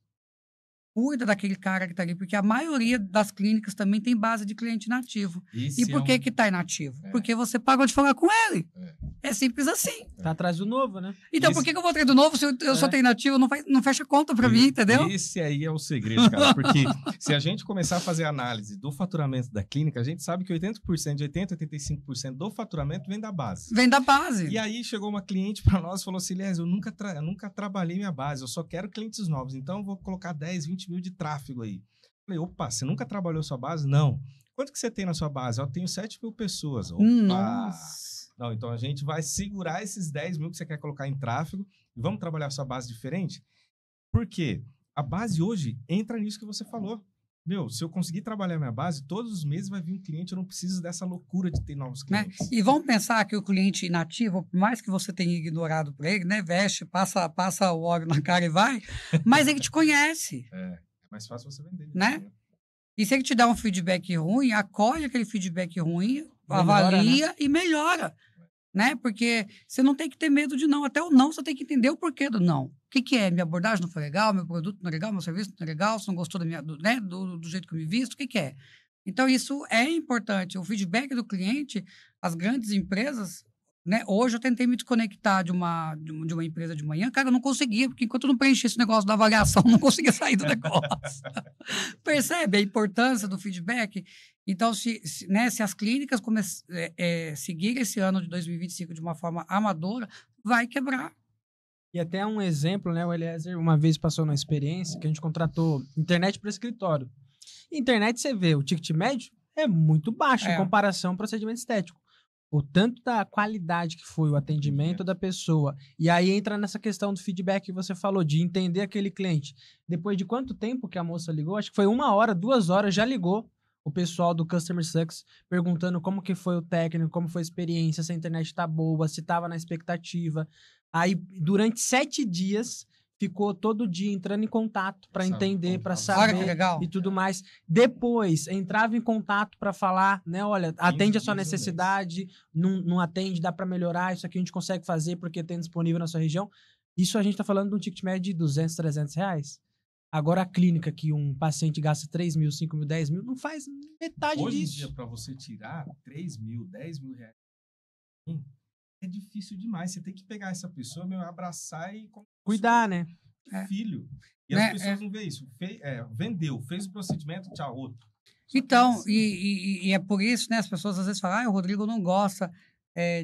Cuida daquele cara que está ali, porque a maioria das clínicas também tem base de cliente inativo. E por que que está inativo? Porque você parou de falar com ele. É simples assim. Tá atrás do novo, né? Então, por que eu vou atrás do novo se eu só tenho inativo? Não fecha conta para mim, entendeu? Esse aí é o segredo, cara. Porque se a gente começar a fazer análise do faturamento da clínica, a gente sabe que 80%, de 80% a 85% do faturamento vem da base. Vem da base. E aí chegou uma cliente para nós e falou assim, Lies, eu nunca trabalhei minha base, eu só quero clientes novos, então eu vou colocar 10, 20 mil de tráfego aí. Falei, opa, você nunca trabalhou sua base? Não. Quanto que você tem na sua base? Eu tenho 7 mil pessoas. Opa! Nossa. Não, então a gente vai segurar esses 10 mil que você quer colocar em tráfego e vamos trabalhar a sua base diferente? Por quê? A base hoje entra nisso que você falou. Se eu conseguir trabalhar minha base, todos os meses vai vir um cliente, eu não preciso dessa loucura de ter novos clientes. Né? E vamos pensar que o cliente inativo, por mais que você tenha ignorado para ele, né? Veste, passa o óleo na cara e vai, mas ele te conhece. É mais fácil você vender. Né? E se ele te dá um feedback ruim, acolhe aquele feedback ruim, Melhora, avalia, né? e melhora. Né? Porque você não tem que ter medo de não. Até o não, você tem que entender o porquê do não. O que é? Minha abordagem não foi legal, meu produto não é legal, meu serviço não é legal, você não gostou do jeito que eu me visto, o que é? Então, isso é importante. O feedback do cliente, as grandes empresas, né? Hoje eu tentei me desconectar de uma empresa de manhã, cara, eu não conseguia, porque enquanto eu não preenchi esse negócio da avaliação, eu não conseguia sair do negócio. Percebe a importância do feedback? Então, se as clínicas seguirem esse ano de 2025 de uma forma amadora, vai quebrar. E até um exemplo, né? O Eliezer uma vez passou numa experiência que a gente contratou internet para escritório. Internet, você vê, o ticket médio é muito baixo em comparação ao procedimento estético. O tanto da qualidade que foi o atendimento da pessoa. E aí entra nessa questão do feedback que você falou, de entender aquele cliente. Depois de quanto tempo que a moça ligou? Acho que foi 1 hora, 2 horas, já ligou o pessoal do Customer Success perguntando como que foi o técnico, como foi a experiência, se a internet tá boa, se tava na expectativa. Aí, durante 7 dias, ficou todo dia entrando em contato para entender, para saber legal. E tudo mais. Depois, entrava em contato para falar, né? Olha, atende a sua necessidade, não atende, dá para melhorar, isso aqui a gente consegue fazer porque tem disponível na sua região. Isso a gente tá falando de um ticket médio de 200, 300 reais. Agora, a clínica que um paciente gasta 3 mil, 5 mil, 10 mil, não faz metade Hoje disso. Hoje em dia, para você tirar 3 mil, 10 mil reais, é difícil demais. Você tem que pegar essa pessoa, abraçar e... Cuidar, né? Filho. E as pessoas não veem isso. Vendeu, fez o procedimento, tchau, outro. Então, e é por isso, né? As pessoas às vezes falam, o Rodrigo não gosta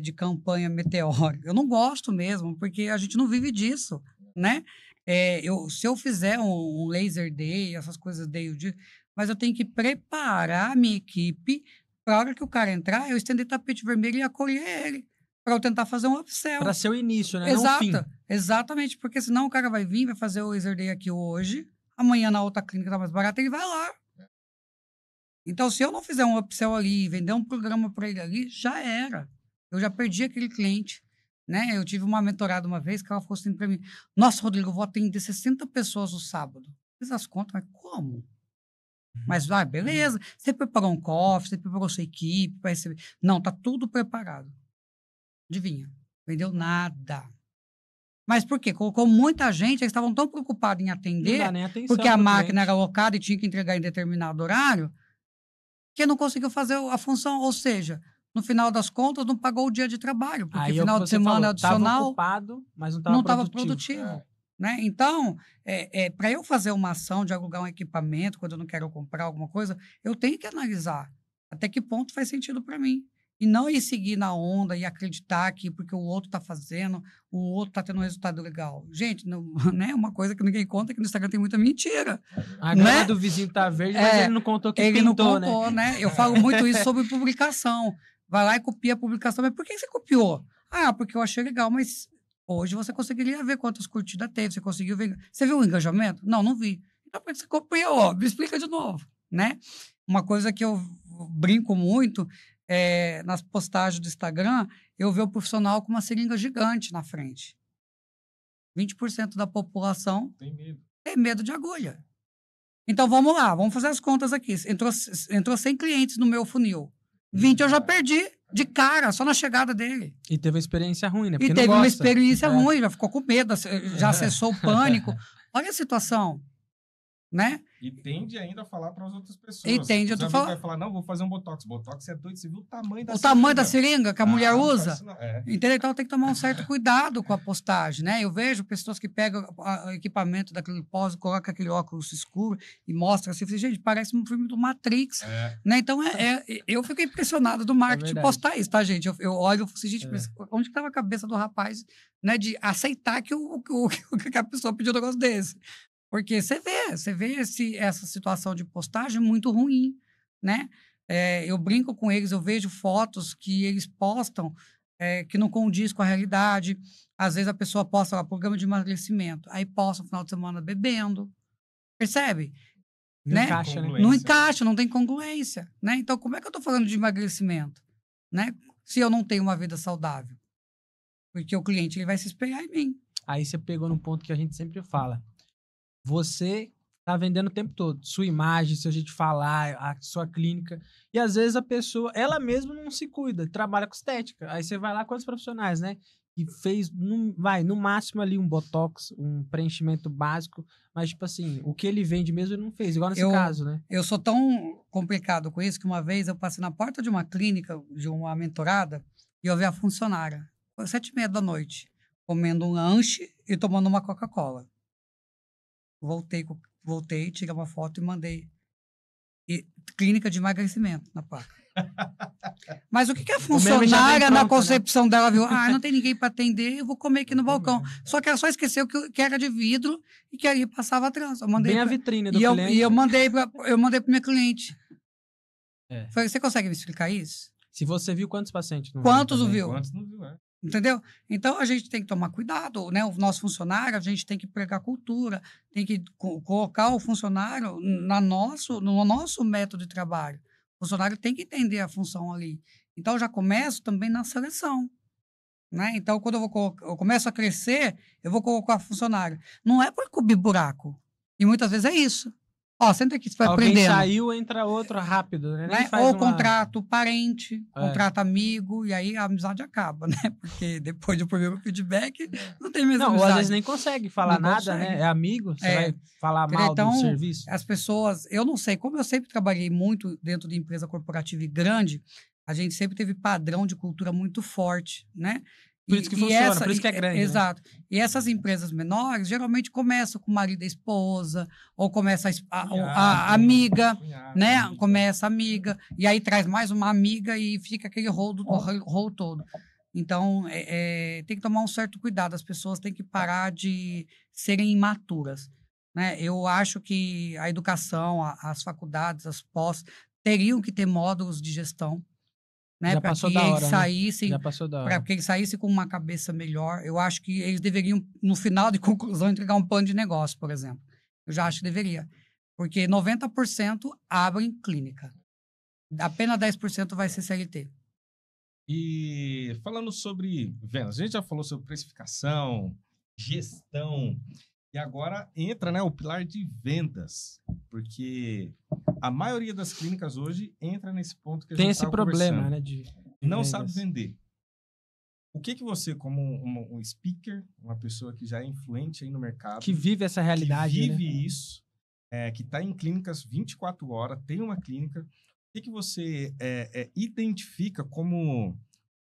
de campanha meteórica. Eu não gosto mesmo, porque a gente não vive disso, né? Se eu fizer um laser day, essas coisas mas eu tenho que preparar a minha equipe para a hora que o cara entrar, eu estender tapete vermelho e acolher ele. para eu tentar fazer um upsell. Para ser o início, né? Exato, Não o fim. exatamente, porque senão o cara vai vir, vai fazer o laser day aqui hoje, amanhã na outra clínica tá mais barato, ele vai lá. Então, se eu não fizer um upsell ali, vender um programa para ele ali, já era. Eu já perdi aquele cliente, né? Eu tive uma mentorada uma vez que ela falou assim para mim, nossa, Rodrigo, eu vou atender 60 pessoas no sábado. Fiz as contas, mas como? Mas, beleza, você preparou um cofre, você preparou sua equipe para receber. Não, tá tudo preparado. Adivinha? Vendeu nada. Mas por quê? Colocou muita gente, eles estavam tão preocupados em Não atender, dá nem atenção porque a pro máquina cliente. era alocada e tinha que entregar em determinado horário, que não conseguiu fazer a função. Ou seja, no final das contas, não pagou o dia de trabalho, porque Aí é o final que de você semana falou, adicional tava ocupado, mas não não estava estava produtivo. produtivo. Né? Então, para eu fazer uma ação de alugar um equipamento, quando eu não quero comprar alguma coisa, eu tenho que analisar até que ponto faz sentido para mim. E não ir seguir na onda e acreditar que porque o outro está fazendo, o outro está tendo um resultado legal. Gente, não, né? Uma coisa que ninguém conta é que no Instagram tem muita mentira. A grama Né? do vizinho tá verde, mas ele não contou que ele pintou, não contou, né? Eu falo muito isso sobre publicação. Vai lá e copia a publicação. Mas por que você copiou? Ah, porque eu achei legal, mas hoje você conseguiria ver quantas curtidas teve, você conseguiu ver. Você viu o engajamento? Não, não vi. Então por que você copiou? Me explica de novo, né? Uma coisa que eu brinco muito nas postagens do Instagram, eu vejo o profissional com uma seringa gigante na frente. 20% da população tem medo de agulha. Então, vamos lá, vamos fazer as contas aqui. Entrou 100 clientes no meu funil. 20 eu já perdi de cara, só na chegada dele. E teve uma experiência ruim, né? E Porque não teve uma gosta. experiência ruim, já ficou com medo, já acessou o pânico. Olha a situação, né? E tende ainda a falar para as outras pessoas. E tende a falar. Vai falar, não, vou fazer um botox. Botox é doido, você viu o tamanho da O seringa? tamanho da seringa que a mulher não usa. faz isso não. Entendeu? Então tem que tomar um certo cuidado com a postagem, né? Eu vejo pessoas que pegam o equipamento daquele pós, colocam aquele óculos escuro e mostram assim, gente, parece um filme do Matrix, né? Então eu fico impressionado do marketing de postar isso, tá, gente? Eu olho e falo assim, gente, onde que estava a cabeça do rapaz, né, de aceitar que a pessoa pediu um negócio desse? Porque você vê essa situação de postagem muito ruim, né? Eu brinco com eles, eu vejo fotos que eles postam que não condiz com a realidade. Às vezes a pessoa posta lá, programa de emagrecimento, aí posta no final de semana bebendo. Percebe? Não né? encaixa, né? Não encaixa, não tem congruência, né? Então, como é que eu estou falando de emagrecimento, né? Se eu não tenho uma vida saudável? Porque o cliente ele vai se espelhar em mim. Aí você pegou num ponto que a gente sempre fala. Você tá vendendo o tempo todo. Sua imagem, seu jeito de falar, a sua clínica. E às vezes a pessoa, ela mesma não se cuida, trabalha com estética. Aí você vai lá com os profissionais, né? E fez, no máximo ali um botox, um preenchimento básico. Mas, tipo assim, o que ele vende mesmo ele não fez. Igual nesse caso, né? Eu sou tão complicado com isso que uma vez eu passei na porta de uma clínica, de uma mentorada, e eu vi a funcionária, 7h30 da noite, comendo um lanche e tomando uma Coca-Cola. Voltei, tirei uma foto e mandei. Clínica de emagrecimento na placa. Mas o que a funcionária, na concepção dela, viu? Não tem ninguém para atender, eu vou comer aqui no balcão. Só que ela só esqueceu que era de vidro e que ali passava atrás. Eu mandei bem a vitrine do cliente. E eu mandei para minha cliente. Falei, você consegue me explicar isso? Se você viu quantos pacientes não Quantos não viu? Quantos não viu, Entendeu? Então, a gente tem que tomar cuidado, né? O nosso funcionário, a gente tem que pregar cultura, tem que colocar o funcionário no nosso método de trabalho. O funcionário tem que entender a função ali. Então, eu já começo também na seleção, né? Então, quando eu começo a crescer, eu vou colocar funcionário. Não é por cobrir buraco. E muitas vezes é isso. Senta aqui, você vai aprendendo. Alguém saiu, entra outro rápido, né? Ou contrato parente, contrato amigo, e aí a amizade acaba, né? Porque depois do primeiro feedback, não tem mais amizade. Ou às vezes nem consegue falar nada, né? É amigo, você vai falar mal do serviço. As pessoas, eu não sei, como eu sempre trabalhei muito dentro de empresa corporativa e grande, a gente sempre teve padrão de cultura muito forte, né? Por isso que funciona, por isso que é grande. Exato. Né? E essas empresas menores, geralmente começam com o marido e a esposa, ou começa a amiga, né? Começa a amiga, e aí traz mais uma amiga e fica aquele rolo todo. Então, tem que tomar um certo cuidado, as pessoas têm que parar de serem imaturas, né? Eu acho que a educação, as faculdades, as pós, teriam que ter módulos de gestão, né? Já Para passou que da eles hora, né? saíssem, Já passou da para hora. que eles saíssem com uma cabeça melhor. Eu acho que eles deveriam, no final de conclusão, entregar um plano de negócio, por exemplo. Eu já acho que deveria. Porque 90% abrem clínica. Apenas 10% vai ser CLT. E falando sobre vendas, a gente já falou sobre precificação, gestão, e agora entra, né, o pilar de vendas, porque a maioria das clínicas hoje entra nesse ponto que a Tem gente esse estava problema, conversando. né? De Não vendas. sabe vender. O que você, como um speaker, uma pessoa que já é influente aí no mercado, Que vive essa realidade, que vive né? isso, que está em clínicas 24 horas, tem uma clínica, o que você identifica como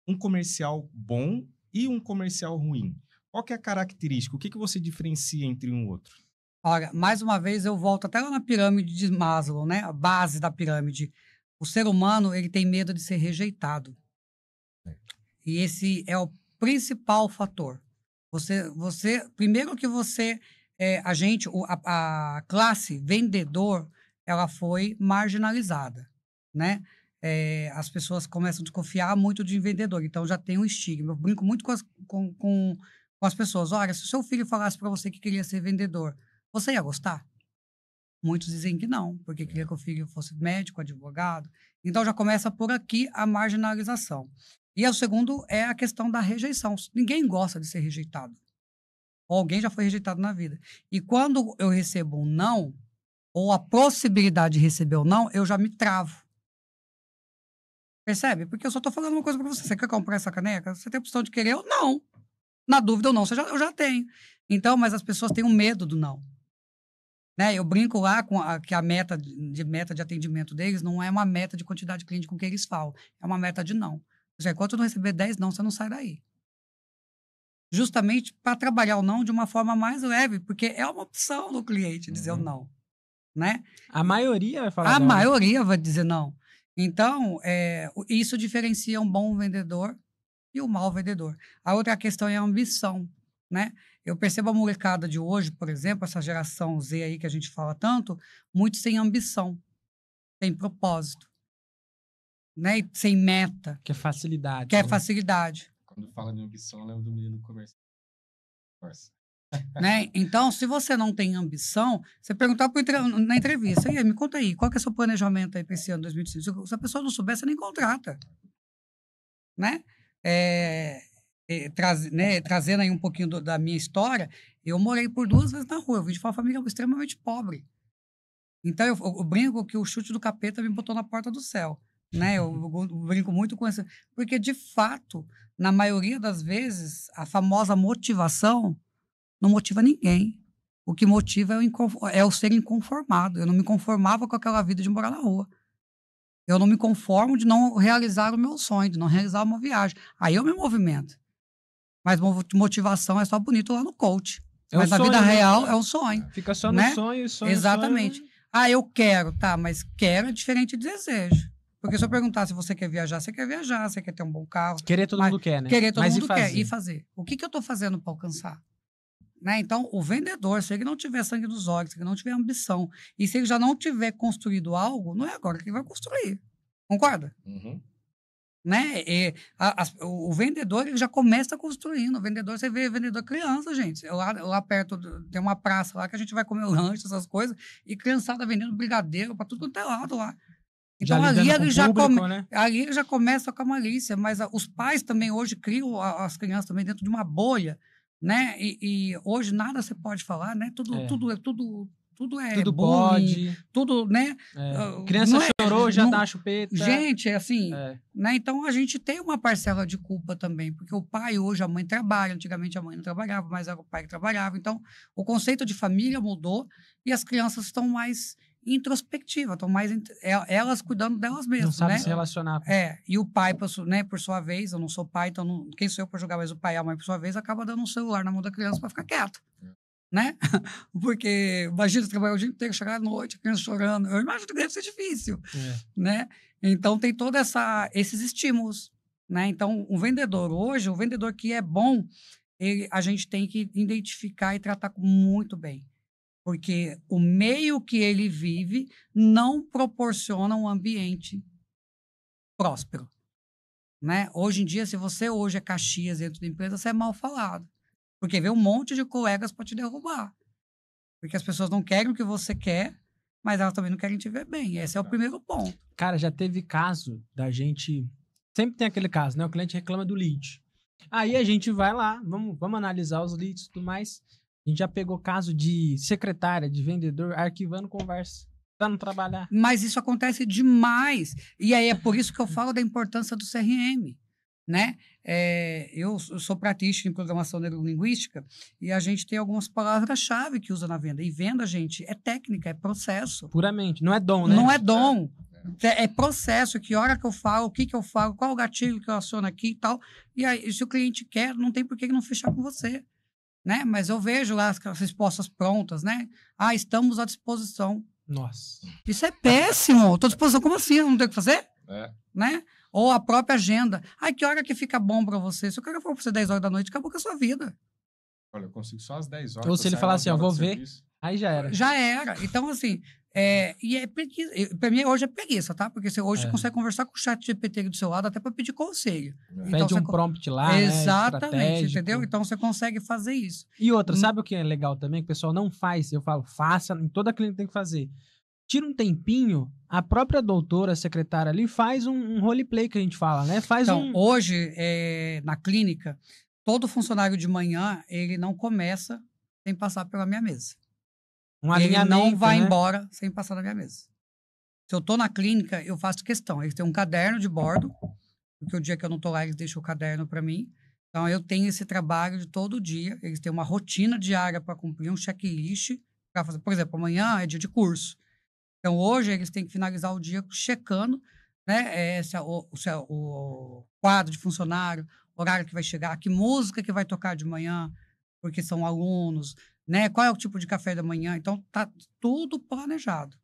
um comercial bom e um comercial ruim? Qual que é a característica? O que você diferencia entre um e outro? Olha, mais uma vez eu volto até lá na pirâmide de Maslow, né? A base da pirâmide. O ser humano, ele tem medo de ser rejeitado. E esse é o principal fator. Primeiro que a classe vendedor, ela foi marginalizada, né? As pessoas começam a desconfiar muito de vendedor, então já tem um estigma. Eu brinco muito com as pessoas. Olha, se o seu filho falasse para você que queria ser vendedor, você ia gostar? Muitos dizem que não, porque queria que o filho fosse médico, advogado. Então já começa por aqui a marginalização. E o segundo é a questão da rejeição. Ninguém gosta de ser rejeitado. Ou alguém já foi rejeitado na vida. E quando eu recebo um não, ou a possibilidade de receber um não, eu já me travo. Percebe? Porque eu só estou falando uma coisa para você. Você quer comprar essa caneca? Você tem a opção de querer ou não. Na dúvida ou não, eu já tenho. Então, mas as pessoas têm um medo do não. Né? Eu brinco lá que a meta de atendimento deles não é uma meta de quantidade de cliente com que eles falam. É uma meta de não. Ou seja, enquanto não receber 10 não, você não sai daí. Justamente para trabalhar o não de uma forma mais leve, porque é uma opção do cliente dizer o não, né? A maioria vai falar A não. maioria vai dizer não. Então, isso diferencia um bom vendedor e um mau vendedor. A outra questão é a ambição, né? Eu percebo a molecada de hoje, por exemplo, essa geração Z aí que a gente fala tanto, muito sem ambição, sem propósito, né? E sem meta, Que é facilidade. quer né? facilidade. Quando fala de ambição, eu lembro do menino comercial. Né? Então, se você não tem ambição, você perguntar na entrevista, e aí, me conta aí, qual que é o seu planejamento aí para esse ano 2025? Se a pessoa não souber, você nem contrata. Né? Trazendo aí um pouquinho da minha história, eu morei por 2 vezes na rua, eu vim de uma família extremamente pobre. Então, eu brinco que o chute do capeta me botou na porta do céu. Né? Eu brinco muito com isso, porque, de fato, na maioria das vezes, a famosa motivação não motiva ninguém. O que motiva é o ser inconformado. Eu não me conformava com aquela vida de morar na rua. Eu não me conformo de não realizar o meu sonho, de não realizar uma viagem. Aí eu me movimento. Mas motivação é só bonito lá no coach. Mas na sonho, vida né? real é um sonho. Fica só no né? sonho, sonho. Exatamente. Sonho. Ah, eu quero, tá, mas quero é diferente de desejo. Porque se eu perguntar se você quer viajar, você quer viajar, você quer ter um bom carro. Querer todo mundo quer, né? Querer todo mas mundo quer. fazer? E fazer? O que eu estou fazendo para alcançar? Né? Então, o vendedor, se ele não tiver sangue nos olhos, se ele não tiver ambição, e se ele já não tiver construído algo, não é agora que ele vai construir. Concorda? Uhum. Né? O vendedor ele já começa construindo. O vendedor, você vê vendedor criança, gente. Lá perto tem uma praça lá que a gente vai comer lanche, essas coisas, e criançada vendendo brigadeiro para tudo quanto é lado lá. Então, ali ele já começa com a malícia, mas os pais também hoje criam as crianças também dentro de uma bolha, né? E hoje nada você pode falar, né? Tudo é tudo bullying, pode. tudo, né? Criança chorou, já dá uma chupeta. Gente, assim, né? Então a gente tem uma parcela de culpa também, porque o pai hoje, a mãe trabalha, antigamente a mãe não trabalhava, mas era o pai que trabalhava. Então, o conceito de família mudou e as crianças estão mais introspectiva, estão mais elas cuidando delas mesmas, não sabe né? se relacionar. E o pai, né, por sua vez, eu não sou pai, então quem sou eu para jogar, mas o pai e a mãe, por sua vez, acaba dando um celular na mão da criança para ficar quieto, né? Porque imagina você trabalhar o dia inteiro, chegar à noite, a criança chorando, eu imagino que deve ser difícil, né? Então tem todos esses estímulos, né? Então o vendedor que é bom, a gente tem que identificar e tratar muito bem. Porque o meio que ele vive não proporciona um ambiente próspero. né? Hoje em dia, se você hoje é Caxias dentro da empresa, você é mal falado. Porque vem um monte de colegas para te derrubar. Porque as pessoas não querem o que você quer, mas elas também não querem te ver bem. Esse é o primeiro ponto. Cara, já teve caso da gente... Sempre tem aquele caso, né? O cliente reclama do lead. Aí a gente vai lá, vamos analisar os leads e tudo mais. A gente já pegou caso de secretária, de vendedor, arquivando conversa, pra não trabalhar. Mas isso acontece demais. E aí é por isso que eu falo da importância do CRM, né? Eu sou praticante em programação neurolinguística e a gente tem algumas palavras-chave que usa na venda. E venda, gente, é técnica, é processo. Puramente. Não é dom, né? Não é dom. É processo, que hora que eu falo, o que eu falo, qual o gatilho que eu aciono aqui e tal. E aí, se o cliente quer, não tem por que não fechar com você, né? Mas eu vejo lá as respostas prontas, né? Estamos à disposição. Nossa. Isso é péssimo. Estou à disposição, como assim? Eu não tenho o que fazer? Né? Ou a própria agenda. Que hora que fica bom para você? Se o cara for para você 10 horas da noite, acabou com a sua vida. Olha, eu consigo só às 10 horas. Ou se ele falar assim, eu vou ver, aí já era. Já era. Então, assim, e é preguiça. Para mim, hoje é preguiça, tá? Porque você hoje consegue conversar com o chat GPT do seu lado até para pedir conselho. Pede então, prompt lá, exatamente, né? entendeu? Então, você consegue fazer isso. E outra, sabe o que é legal também? Que o pessoal não faz, eu falo, faça, em toda clínica tem que fazer. Tira um tempinho, a própria doutora, a secretária ali, faz um roleplay que a gente fala, né? Hoje, na clínica, todo funcionário de manhã, ele não começa sem passar pela minha mesa. Ele não vai embora sem passar na minha mesa. Se eu tô na clínica, eu faço questão. Eles têm um caderno de bordo, porque o dia que eu não tô lá, eles deixam o caderno para mim. Então, eu tenho esse trabalho de todo dia. Eles têm uma rotina diária para cumprir, um checklist para fazer. Por exemplo, amanhã é dia de curso. Então, hoje, eles têm que finalizar o dia checando, né, se o quadro de funcionário, horário que vai chegar, que música que vai tocar de manhã, porque são alunos, né? Qual é o tipo de café da manhã? Então, tá tudo planejado.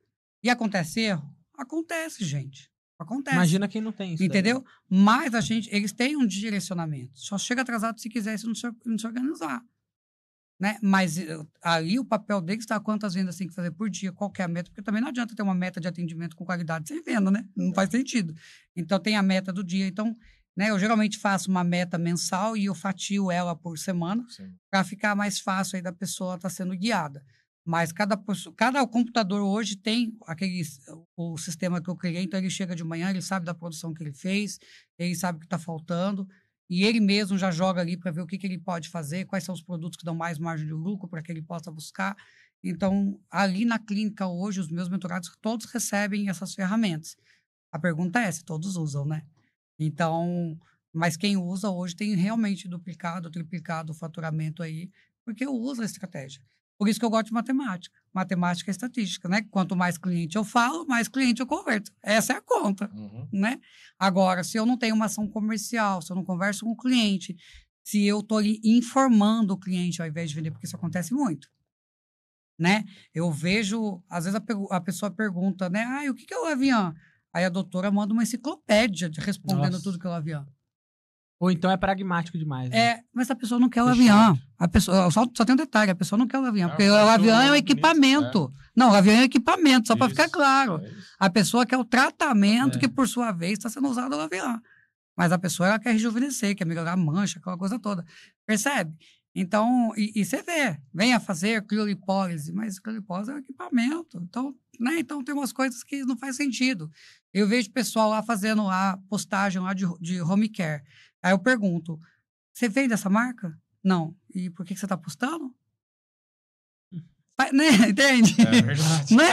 E acontece erro? Acontece, gente. Acontece. Imagina quem não tem isso. Entendeu? Daí. Mas eles têm um direcionamento. Só chega atrasado se quiser, se não se organizar. Né? Mas ali o papel deles está quantas vendas tem que fazer por dia, qual que é a meta, porque também não adianta ter uma meta de atendimento com qualidade sem venda, né? Não faz sentido. Então, tem a meta do dia. Então, né, eu geralmente faço uma meta mensal e eu fatio ela por semana para ficar mais fácil aí da pessoa estar sendo guiada. Mas cada computador hoje tem o sistema que eu criei, então ele chega de manhã, ele sabe da produção que ele fez, ele sabe o que está faltando, e ele mesmo já joga ali para ver o que ele pode fazer, quais são os produtos que dão mais margem de lucro para que ele possa buscar. Então, ali na clínica hoje, os meus mentorados todos recebem essas ferramentas. A pergunta é se todos usam, né? Então, mas quem usa hoje tem realmente duplicado, triplicado o faturamento aí, porque usa a estratégia. Por isso que eu gosto de matemática. Matemática é estatística, né? Quanto mais cliente eu falo, mais cliente eu converto. Essa é a conta, né? Agora, se eu não tenho uma ação comercial, se eu não converso com o cliente, se eu estou ali informando o cliente ao invés de vender, porque isso acontece muito, né? Eu vejo, às vezes a pessoa pergunta, né? O que é o Lavian? Aí a doutora manda uma enciclopédia respondendo tudo que é o Lavian. Ou então é pragmático demais. Né? Mas a pessoa não quer o Lavian. A pessoa, só tem um detalhe, a pessoa não quer o Lavian, porque o Lavian é um equipamento. Não, o Lavian é um equipamento, só para ficar claro. A pessoa quer o tratamento que, por sua vez, está sendo usado o Lavian. Mas a pessoa ela quer rejuvenescer, quer melhorar a mancha, aquela coisa toda. Percebe? Então, e você vê, venha fazer criolipólise, mas criolipólise é um equipamento. Então, né? Então, tem umas coisas que não faz sentido. Eu vejo pessoal lá fazendo a postagem lá de home care. Aí eu pergunto, você veio dessa marca? Não. E por que você está postando? Né? Entende? É verdade. Né?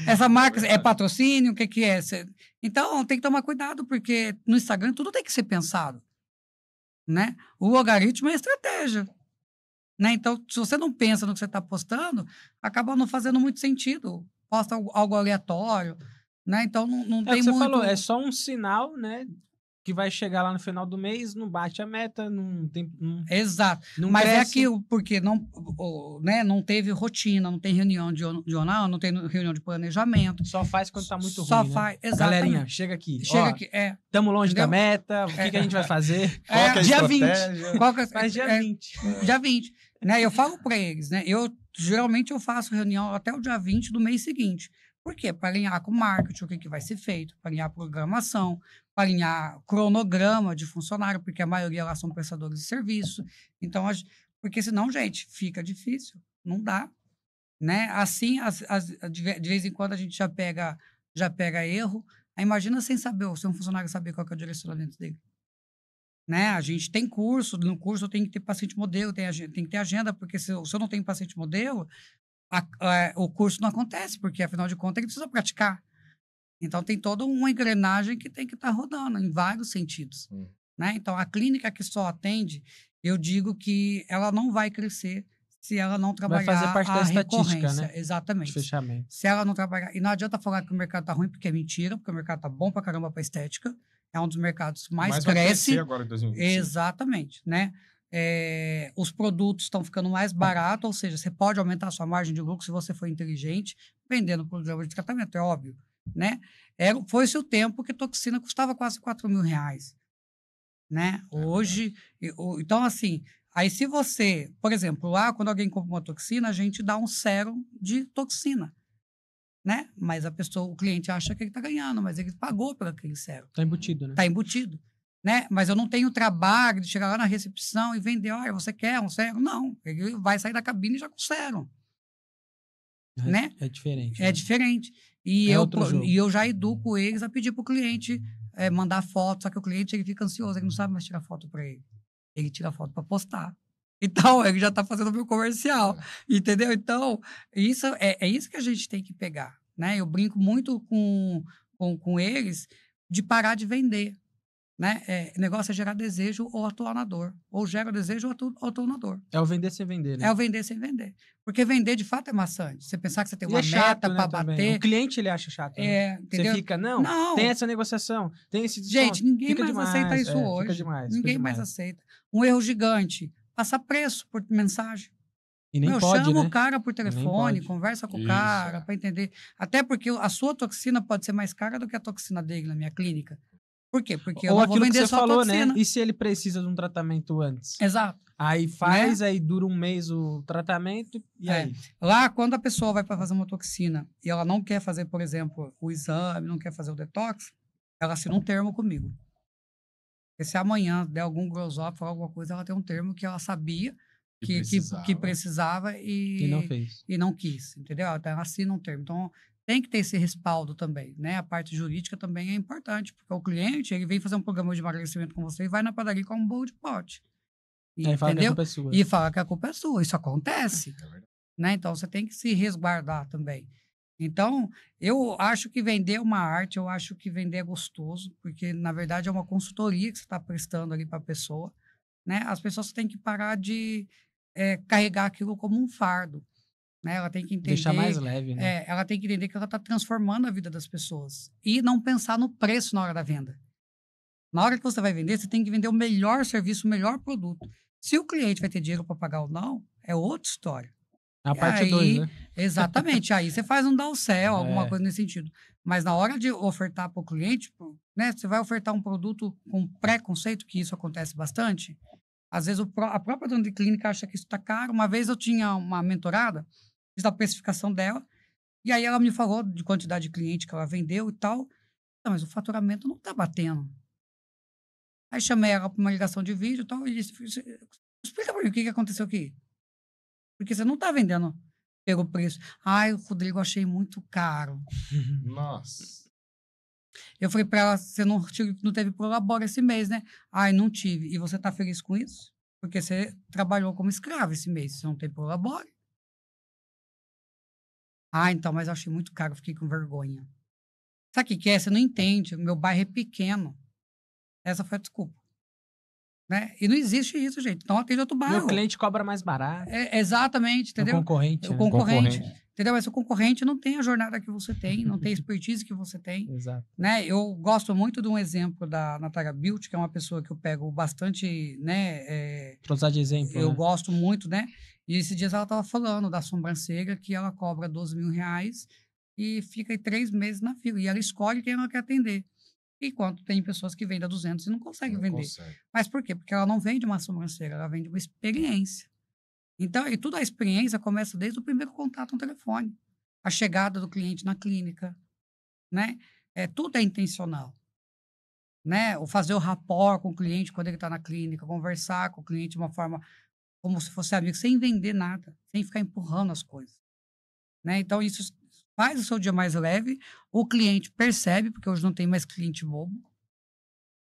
Essa marca é patrocínio? O que é? Então, tem que tomar cuidado, porque no Instagram tudo tem que ser pensado. Né? O logaritmo é estratégia. Né? Então, se você não pensa no que você está postando, acaba não fazendo muito sentido. Posta algo aleatório. Né? Então, não tem muito... Você falou, é só um sinal, né? Que vai chegar lá no final do mês, não bate a meta, não tem... Exato. Não mas cresce. É aquilo, porque não teve rotina, não tem reunião de jornal, não tem reunião de planejamento. Só faz quando tá muito ruim, Só né? faz, exatamente. Galerinha, chega aqui. Chega aqui, Estamos longe da meta, o que a gente vai fazer? Dia 20. Faz dia 20. Dia 20. Né? Eu falo para eles, né? Geralmente eu faço reunião até o dia 20 do mês seguinte. Por quê? Para alinhar com o marketing, o que vai ser feito, para alinhar programação, para alinhar cronograma de funcionário, porque a maioria lá são prestadores de serviço. Então, porque senão, gente, fica difícil, não dá. Né? Assim, de vez em quando a gente já pega erro. Aí imagina sem saber, se um funcionário saber qual que é o direcionamento dele. Né? A gente tem curso, no curso tem que ter paciente modelo, tem que ter agenda, porque se eu não tenho paciente modelo, o curso não acontece, porque afinal de contas ele precisa praticar. Então tem toda uma engrenagem que tem que estar rodando em vários sentidos. Né? Então a clínica que só atende, eu digo que ela não vai crescer se ela não trabalhar vai fazer parte da estatística, né? Exatamente. De fechamento. Se ela não trabalhar... E não adianta falar que o mercado tá ruim, porque é mentira, porque o mercado tá bom pra caramba pra estética. É um dos mercados que mais cresce. Vai agora em 2025. Exatamente, né? Os produtos estão ficando mais baratos, ou seja, você pode aumentar a sua margem de lucro se você for inteligente, vendendo programa de tratamento, é óbvio, né? Foi-se o tempo que toxina custava quase R$4.000, né? Hoje, então assim... Aí, se você, por exemplo, lá, quando alguém compra uma toxina, a gente dá um sérum de toxina, né? Mas o cliente acha que ele está ganhando, mas ele pagou por aquele sérum. Está embutido, né? Está embutido, né? Mas eu não tenho trabalho de chegar lá na recepção e vender, olha, você quer um sérum? Não, ele vai sair da cabine já com sérum, né? É diferente. É diferente. E outro eu já educo eles a pedir para o cliente mandar foto, só que o cliente ele fica ansioso, ele não sabe mais tirar foto para ele. Ele tira foto para postar. Então, ele já está fazendo o meu comercial. Entendeu? Então, isso é isso que a gente tem que pegar. Né? Eu brinco muito com eles de parar de vender. Né? O negócio é gerar desejo ou atuar na dor. Ou gera desejo ou atua na dor. É o vender sem vender, né? É o vender sem vender. Porque vender, de fato, é maçante. Você pensar que você tem uma chato, meta para bater... O cliente, ele acha chato. Né? Entendeu? Você fica, não, tem essa negociação, tem esse desconto. Gente, ninguém fica mais demais, aceita isso hoje. Fica demais. Ninguém mais aceita. Um erro gigante. Passar preço por mensagem. E nem pode, chama né? o cara por telefone, conversa com o cara para entender. Até porque a sua toxina pode ser mais cara do que a toxina dele na minha clínica. Por quê? Porque eu não vou vender só falou, toxina. Né? E se ele precisa de um tratamento antes? Exato. Aí faz, aí dura um mês o tratamento, e aí? Lá, quando a pessoa vai para fazer uma toxina e ela não quer fazer, por exemplo, o exame, não quer fazer o detox, ela assina um termo comigo. Porque se amanhã der algum gross up, falar alguma coisa, ela tem um termo que ela sabia que precisava e não fez. E não quis, entendeu? Então, ela assina um termo. Então, tem que ter esse respaldo também, né? A parte jurídica também é importante, porque o cliente, ele vem fazer um programa de emagrecimento com você e vai na padaria com um bolo de pote. E fala que a culpa é sua. E fala que a culpa é sua. Isso acontece. Né? Então, você tem que se resguardar também. Então, eu acho que vender é uma arte, eu acho que vender é gostoso, porque, na verdade, é uma consultoria que você está prestando ali para a pessoa. Né? As pessoas têm que parar de carregar aquilo como um fardo. Né? Ela tem que entender... Deixar mais leve, né? Ela tem que entender que ela está transformando a vida das pessoas. E não pensar no preço na hora da venda. Na hora que você vai vender, você tem que vender o melhor serviço, o melhor produto. Se o cliente vai ter dinheiro para pagar ou não, é outra história. A parte 2, né? Exatamente. Aí você faz um downsell, alguma coisa nesse sentido. Mas na hora de ofertar para o cliente, né, você vai ofertar um produto com preconceito, que isso acontece bastante. Às vezes a própria dona de clínica acha que isso está caro. Uma vez eu tinha uma mentorada, fiz a precificação dela, e aí ela me falou de quantidade de cliente que ela vendeu e tal. Não, mas o faturamento não está batendo. Aí chamei ela para uma ligação de vídeo e tal, e disse, explica para mim o que aconteceu aqui. Porque você não está vendendo pelo preço. Ai, Rodrigo, achei muito caro. Nossa. Eu falei para ela, você não teve prolabore esse mês, né? Ai, não tive. E você está feliz com isso? Porque você trabalhou como escravo esse mês, você não tem prolabore. Ah, então, mas eu achei muito caro, fiquei com vergonha. Sabe o que é? Você não entende, o meu bairro é pequeno. Essa foi a desculpa. Né? E não existe isso, gente. Então, atende outro bairro. Meu cliente cobra mais barato. Exatamente, entendeu? O concorrente. O concorrente. Entendeu? Mas o concorrente não tem a jornada que você tem, não tem a expertise que você tem. Exato. Né? Eu gosto muito de um exemplo da Natália Beauty, que é uma pessoa que eu pego bastante, né? Pra usar de exemplo, eu né? gosto muito, né? E esses dias ela estava falando da sobrancelha, que ela cobra R$12.000 e fica aí 3 meses na fila. E ela escolhe quem ela quer atender. Enquanto tem pessoas que vendem a 200 e não conseguem vender. Mas por quê? Porque ela não vende uma sobrancelha, ela vende uma experiência. Então, e toda a experiência começa desde o primeiro contato no telefone. a chegada do cliente na clínica, né? Tudo é intencional, né? O fazer o rapport com o cliente quando ele está na clínica, conversar com o cliente de uma forma como se fosse amigo, sem vender nada, sem ficar empurrando as coisas, né? Então, isso faz o seu dia mais leve, o cliente percebe, porque hoje não tem mais cliente bobo,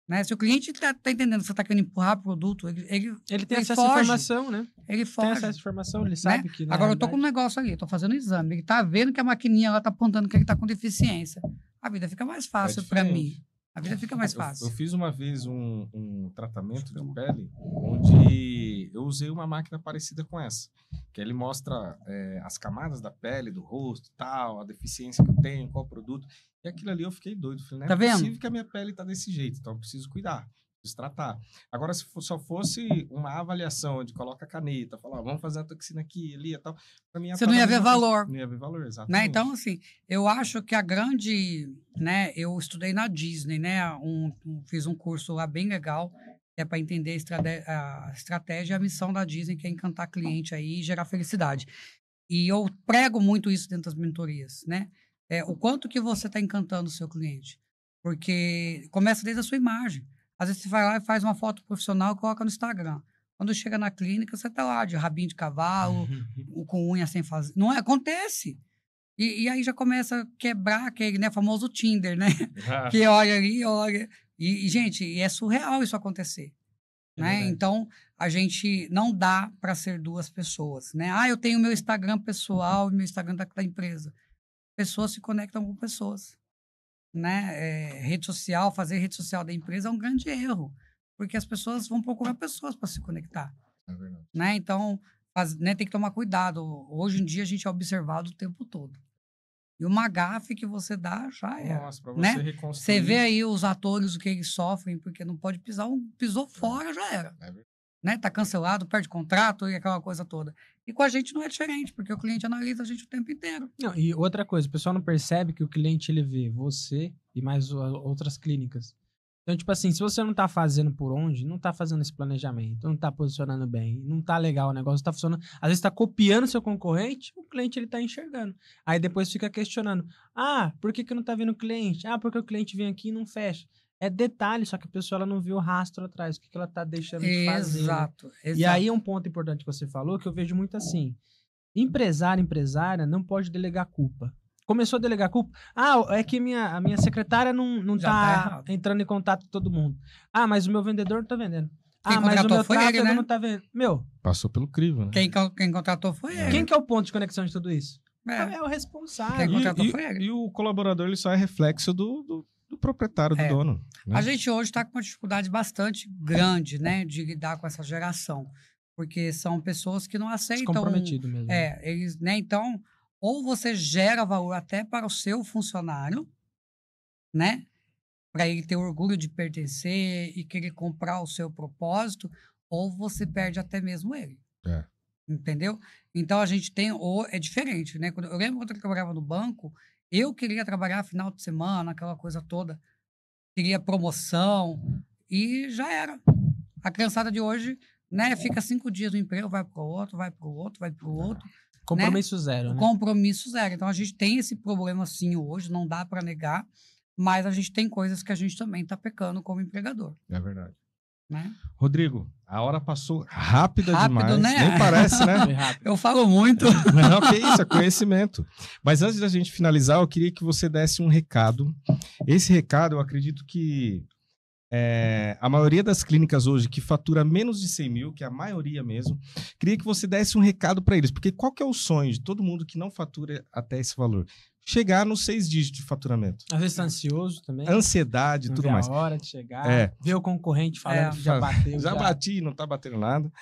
né? Se o cliente tá entendendo que você está querendo empurrar produto, ele tem acesso à informação, né? Ele foge. Tem acesso à informação, ele sabe que... Agora, eu tô com um negócio ali, tô fazendo um exame, ele tá vendo que a maquininha ela tá apontando que ele tá com deficiência. A vida fica mais fácil para mim. A vida fica mais fácil. Eu fiz uma vez um tratamento de pele onde eu usei uma máquina parecida com essa. Que ele mostra as camadas da pele, do rosto, tal, a deficiência que eu tenho, qual produto. E aquilo ali eu fiquei doido. Falei, não é possível que a minha pele tá desse jeito, então eu preciso cuidar. Preciso tratar. Agora, se só fosse uma avaliação onde coloca a caneta, fala, vamos fazer a toxina aqui, ali e tal, para mim... Você não ia ver valor. Não ia ver valor, exatamente. Né? Então, assim, eu acho que a grande... né? Eu estudei na Disney, né? Fiz um curso lá bem legal, que é para entender a estratégia e a missão da Disney, que é encantar cliente aí e gerar felicidade. E eu prego muito isso dentro das mentorias, né? O quanto que você está encantando o seu cliente. Porque começa desde a sua imagem. Às vezes você vai lá e faz uma foto profissional e coloca no Instagram. Quando chega na clínica, você tá lá de rabinho de cavalo, com unha sem fazer. Não acontece. E aí já começa a quebrar aquele, né, famoso Tinder, né? Que olha ali, olha. E, gente, é surreal isso acontecer. Né? Então, a gente não dá para ser duas pessoas. Né? Eu tenho meu Instagram pessoal e meu Instagram da empresa. Pessoas se conectam com pessoas. Né? Fazer rede social da empresa é um grande erro, porque as pessoas vão procurar pessoas para se conectar. É verdade. Né? Então, tem que tomar cuidado. Hoje em dia, a gente é observado o tempo todo. E uma gafe que você dá, já é. Nossa, pra você né? reconstruir. Você vê aí os atores, o que eles sofrem, porque não pode pisar, pisou fora, já era. É verdade. Né? Tá cancelado, perde contrato e aquela coisa toda. E com a gente não é diferente, porque o cliente analisa a gente o tempo inteiro. Não, e outra coisa, o pessoal não percebe que o cliente, ele vê você e mais outras clínicas. Então, tipo assim, se você não tá fazendo por onde, não tá fazendo esse planejamento, não tá posicionando bem, não tá legal o negócio, tá funcionando, às vezes tá copiando seu concorrente, o cliente, ele tá enxergando. Aí depois fica questionando, por que não tá vindo o cliente? Porque o cliente vem aqui e não fecha. É detalhe, só que a pessoa ela não viu o rastro atrás, o que ela tá deixando de fazer. Exato. E aí é um ponto importante que você falou, que eu vejo muito assim, empresária não pode delegar culpa. Começou a delegar culpa, é que a minha secretária não tá entrando em contato com todo mundo. Mas o meu vendedor não tá vendendo. Mas o meu tráfego não tá vendendo. Passou pelo crivo, né? Quem contratou foi ele. Quem que é o ponto de conexão de tudo isso? É o responsável. Quem contratou foi ele. E o colaborador, ele só é reflexo do proprietário, do dono. Né? A gente hoje está com uma dificuldade bastante grande, né, de lidar com essa geração, porque são pessoas que não aceitam... Comprometido mesmo. Eles, né, então, ou você gera valor até para o seu funcionário, né, para ele ter orgulho de pertencer e querer comprar o seu propósito, ou você perde até mesmo ele. Entendeu? Então, a gente tem... é diferente, né? Eu lembro quando eu trabalhava no banco, eu queria trabalhar final de semana, aquela coisa toda. Queria promoção e já era. A criançada de hoje, né, fica 5 dias no emprego, vai para o outro, vai para o outro, vai para o outro. Compromisso zero, né? Compromisso zero. Então, a gente tem esse problema sim hoje, não dá para negar, mas a gente tem coisas que a gente também está pecando como empregador. É verdade. Né? Rodrigo, a hora passou rápido demais. Né? Nem parece, né? Eu falo muito. Não, que isso, é conhecimento. Mas antes da gente finalizar, eu queria que você desse um recado. Esse recado, eu acredito que a maioria das clínicas hoje que fatura menos de 100 mil, que é a maioria mesmo, queria que você desse um recado para eles. Porque qual que é o sonho de todo mundo que não fatura até esse valor? Chegar nos 6 dígitos de faturamento. Às vezes tá ansioso também. Ansiedade e tudo mais. A hora de chegar, ver o concorrente falando que já bateu. Já bati, não tá batendo nada.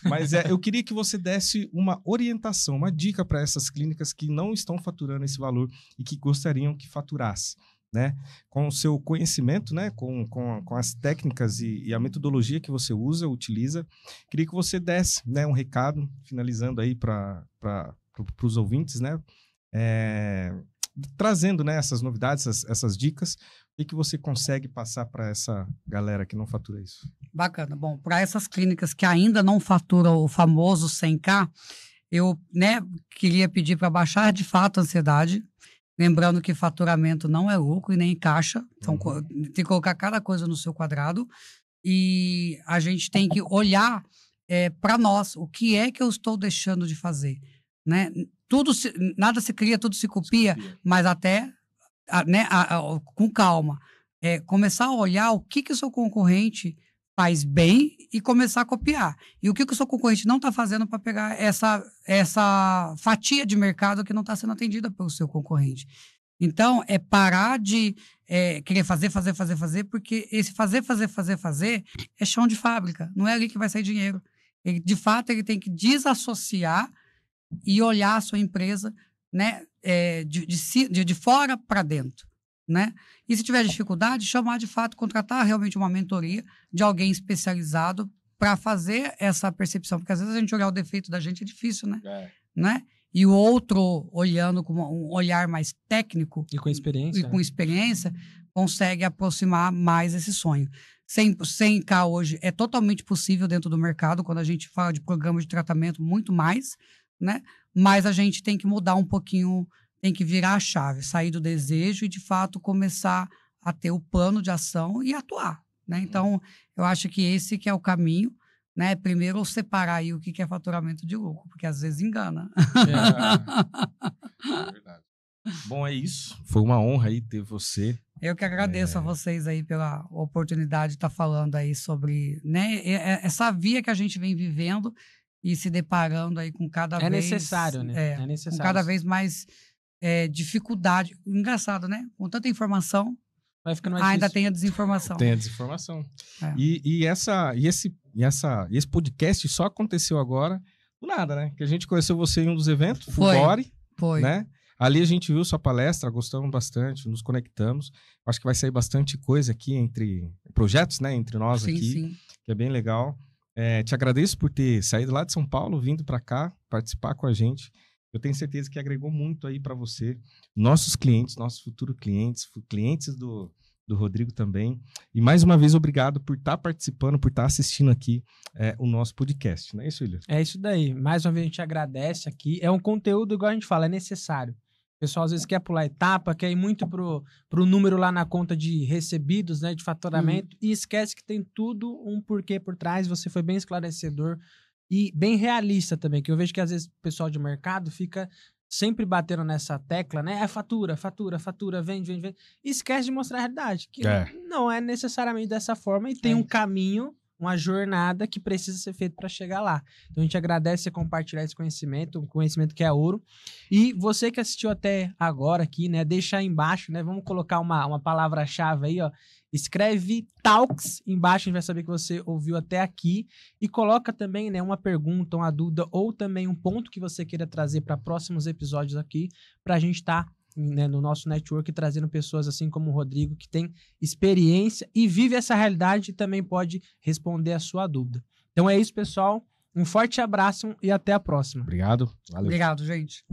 Mas eu queria que você desse uma orientação, uma dica para essas clínicas que não estão faturando esse valor e que gostariam que faturasse. Né? Com o seu conhecimento, né? com as técnicas e a metodologia que você utiliza, queria que você desse, né, um recado, finalizando aí para os ouvintes, né? Trazendo, né, essas novidades, essas dicas, e que você consegue passar para essa galera que não fatura isso. Bacana. Bom, para essas clínicas que ainda não faturam o famoso 100K, Eu, né, queria pedir para baixar de fato a ansiedade, lembrando que faturamento não é lucro e nem caixa, então tem que colocar cada coisa no seu quadrado, e a gente tem que olhar para nós, o que é que eu estou deixando de fazer, né? Nada se cria, tudo se copia, mas até né, com calma. Começar a olhar o que o seu concorrente faz bem e começar a copiar. E o que o seu concorrente não está fazendo para pegar essa fatia de mercado que não está sendo atendida pelo seu concorrente. Então, parar de querer fazer, porque esse fazer é chão de fábrica. Não é ali que vai sair dinheiro. De fato, ele tem que desassociar e olhar a sua empresa, né, de fora para dentro, né? E se tiver dificuldade, chamar de fato, contratar realmente uma mentoria de alguém especializado para fazer essa percepção, porque às vezes a gente olhar o defeito da gente é difícil, né? Né? E o outro, olhando com um olhar mais técnico e com experiência, consegue aproximar mais esse sonho. 100K hoje é totalmente possível dentro do mercado, quando a gente fala de programa de tratamento, muito mais, né? Mas a gente tem que mudar um pouquinho, tem que virar a chave, sair do desejo e, de fato, começar a ter o plano de ação e atuar, né? Então, eu acho que esse que é o caminho, né? Primeiro, separar aí o que é faturamento de lucro, porque às vezes engana. É verdade. Bom, é isso. Foi uma honra aí ter você. Eu que agradeço a vocês aí pela oportunidade de estar falando aí sobre, né, essa via que a gente vem vivendo e se deparando aí com cada vez... É necessário, né? É necessário. Com cada vez mais dificuldade. Engraçado, né? Com tanta informação, vai ficando mais ainda difícil. tem a desinformação. Tem a desinformação. E esse podcast só aconteceu agora do nada, né? Que a gente conheceu você em um dos eventos, Fulgore, né? Ali a gente viu sua palestra, gostamos bastante, nos conectamos. Acho que vai sair bastante coisa aqui entre projetos, né? Entre nós aqui, que é bem legal. Te agradeço por ter saído lá de São Paulo, vindo para cá, participar com a gente. Eu tenho certeza que agregou muito aí para você, nossos clientes, nossos futuros clientes, clientes do Rodrigo também. E mais uma vez, obrigado por estar participando, por estar assistindo aqui o nosso podcast. Não é isso, William? É isso daí. Mais uma vez a gente agradece aqui. É um conteúdo, igual a gente fala, é necessário. O pessoal às vezes quer pular etapa, quer ir muito pro número lá na conta de recebidos, né, de faturamento, e esquece que tem tudo um porquê por trás. Você foi bem esclarecedor e bem realista também, que eu vejo que às vezes o pessoal de mercado fica sempre batendo nessa tecla, né? Fatura, vende. E esquece de mostrar a realidade, que não é necessariamente dessa forma e tem um caminho, uma jornada que precisa ser feito para chegar lá. Então a gente agradece você compartilhar esse conhecimento, um conhecimento que é ouro. E você que assistiu até agora aqui, né? Deixa aí embaixo, né? Vamos colocar uma palavra-chave aí, ó. Escreve Talks embaixo, a gente vai saber que você ouviu até aqui. E coloca também, né, uma pergunta, uma dúvida ou também um ponto que você queira trazer para próximos episódios aqui, para a gente estar no nosso network trazendo pessoas assim como o Rodrigo, que tem experiência e vive essa realidade e também pode responder a sua dúvida. Então é isso, pessoal. Um forte abraço e até a próxima. Obrigado. Valeu. Obrigado, gente.